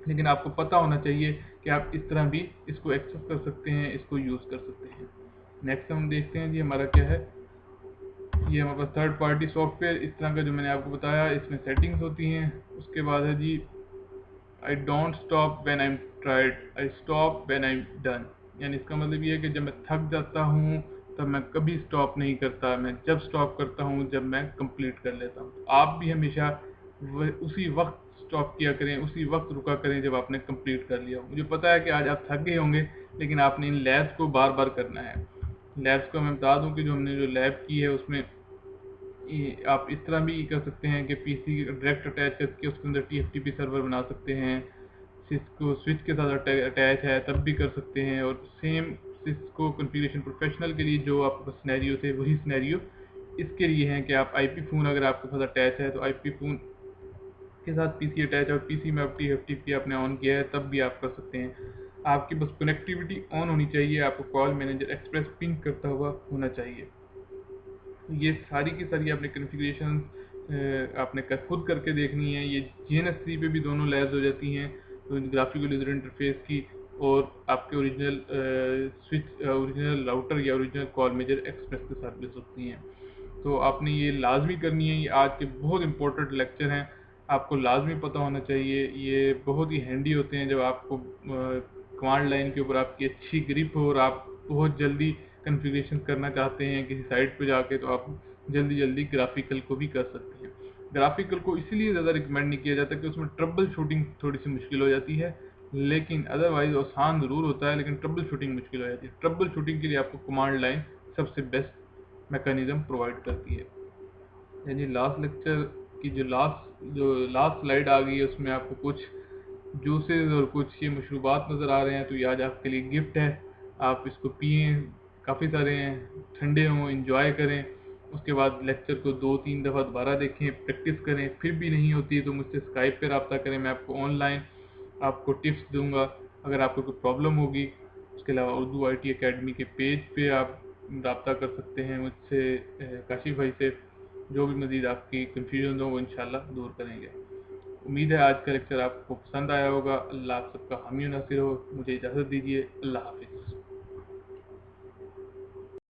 लेकिन आपको पता होना चाहिए कि आप इस तरह भी इसको एक्सेस कर सकते हैं, इसको यूज़ कर सकते हैं। नेक्स्ट हम देखते हैं जी हमारा क्या है, ये हमारे पास थर्ड पार्टी सॉफ्टवेयर इस तरह का जो मैंने आपको बताया, इसमें सेटिंग्स होती हैं। उसके बाद है जी I don't stop when I am tired, I stop when I am done. यानी इसका मतलब ये है कि जब मैं थक जाता हूँ तब मैं कभी स्टॉप नहीं करता, मैं जब स्टॉप करता हूँ जब मैं कंप्लीट कर लेता हूँ। आप भी हमेशा उसी वक्त स्टॉप किया करें, उसी वक्त रुका करें जब आपने कंप्लीट कर लिया हो। मुझे पता है कि आज आप थक गए होंगे, लेकिन आपने इन लैब्स को बार बार करना है। लैब्स को मैं बता दूं कि जो हमने जो लैब की है उसमें आप इस तरह भी कर सकते हैं कि पीसी डायरेक्ट अटैच करके उसके अंदर टीएफटीपी सर्वर बना सकते हैं। सिस्को स्विच के साथ अटैच है तब भी कर सकते हैं। और सेम सिस्को कॉन्फ़िगरेशन प्रोफेशनल के लिए जो आपके पास सिनेरियो थे वही सिनेरियो इसके लिए हैं कि आप आईपी फ़ोन अगर आपके पास अटैच है तो आईपी फ़ोन के साथ पीसी अटैच है और पीसी में आप टीएफटीपी आपने ऑन किया है तब भी आप कर सकते हैं। आपकी बस कनेक्टिविटी ऑन होनी चाहिए, आपको कॉल मैनेजर एक्सप्रेस पिंग करता हुआ होना चाहिए। ये सारी की सारी आपने कॉन्फ़िगरेशन आपने खुद करके देखनी है। ये GNS3 पे भी दोनों लैब्स हो जाती हैं, तो ग्राफिकल यूज़र इंटरफेस की और आपके ओरिजिनल स्विच ओरिजिनल राउटर या ओरिजिनल कॉल मेजर एक्सप्रेस के साथ भी सकती हैं। तो आपने ये लाजमी करनी है। ये आज के बहुत इंपॉर्टेंट लेक्चर हैं, आपको लाजमी पता होना चाहिए। ये बहुत ही हैंडी होते हैं जब आपको कमांड लाइन के ऊपर आपकी अच्छी ग्रिप हो और आप बहुत जल्दी कॉन्फ़िगरेशन करना चाहते हैं किसी साइट पे जाके, तो आप जल्दी जल्दी ग्राफिकल को भी कर सकते हैं। ग्राफिकल को इसीलिए ज़्यादा रिकमेंड नहीं किया जाता कि उसमें ट्रबल शूटिंग थोड़ी सी मुश्किल हो जाती है, लेकिन अदरवाइज आसान ज़रूर होता है, लेकिन ट्रबल शूटिंग मुश्किल हो जाती है। ट्रबल शूटिंग के लिए आपको कमांड लाइन सबसे बेस्ट मैकेनिज्म प्रोवाइड करती है। यानी लास्ट लेक्चर की जो लास्ट स्लाइड आ गई है उसमें आपको कुछ जूसेस और कुछ ये मशरूबात नज़र आ रहे हैं, तो ये आज आपके लिए गिफ्ट है। आप इसको पिए, काफ़ी सारे हैं, ठंडे हों, इंजॉय करें। उसके बाद लेक्चर को 2-3 दफ़ा दोबारा देखें, प्रैक्टिस करें। फिर भी नहीं होती तो मुझसे स्काइप पर रब्ता करें, मैं आपको ऑनलाइन आपको टिप्स दूंगा अगर आपको कोई प्रॉब्लम होगी। उसके अलावा उर्दू IT अकेडमी के पेज पे आप रब्ता कर सकते हैं मुझसे, काशिफ भाई से। जो भी मज़ीद आपकी कन्फ्यूजन हो वो इंशाल्लाह दूर करेंगे। उम्मीद है आज का लेक्चर आपको पसंद आया होगा। अल्लाह आप सबका हामी नासिर हो। मुझे इजाज़त दीजिए। अल्लाह हाफिज़।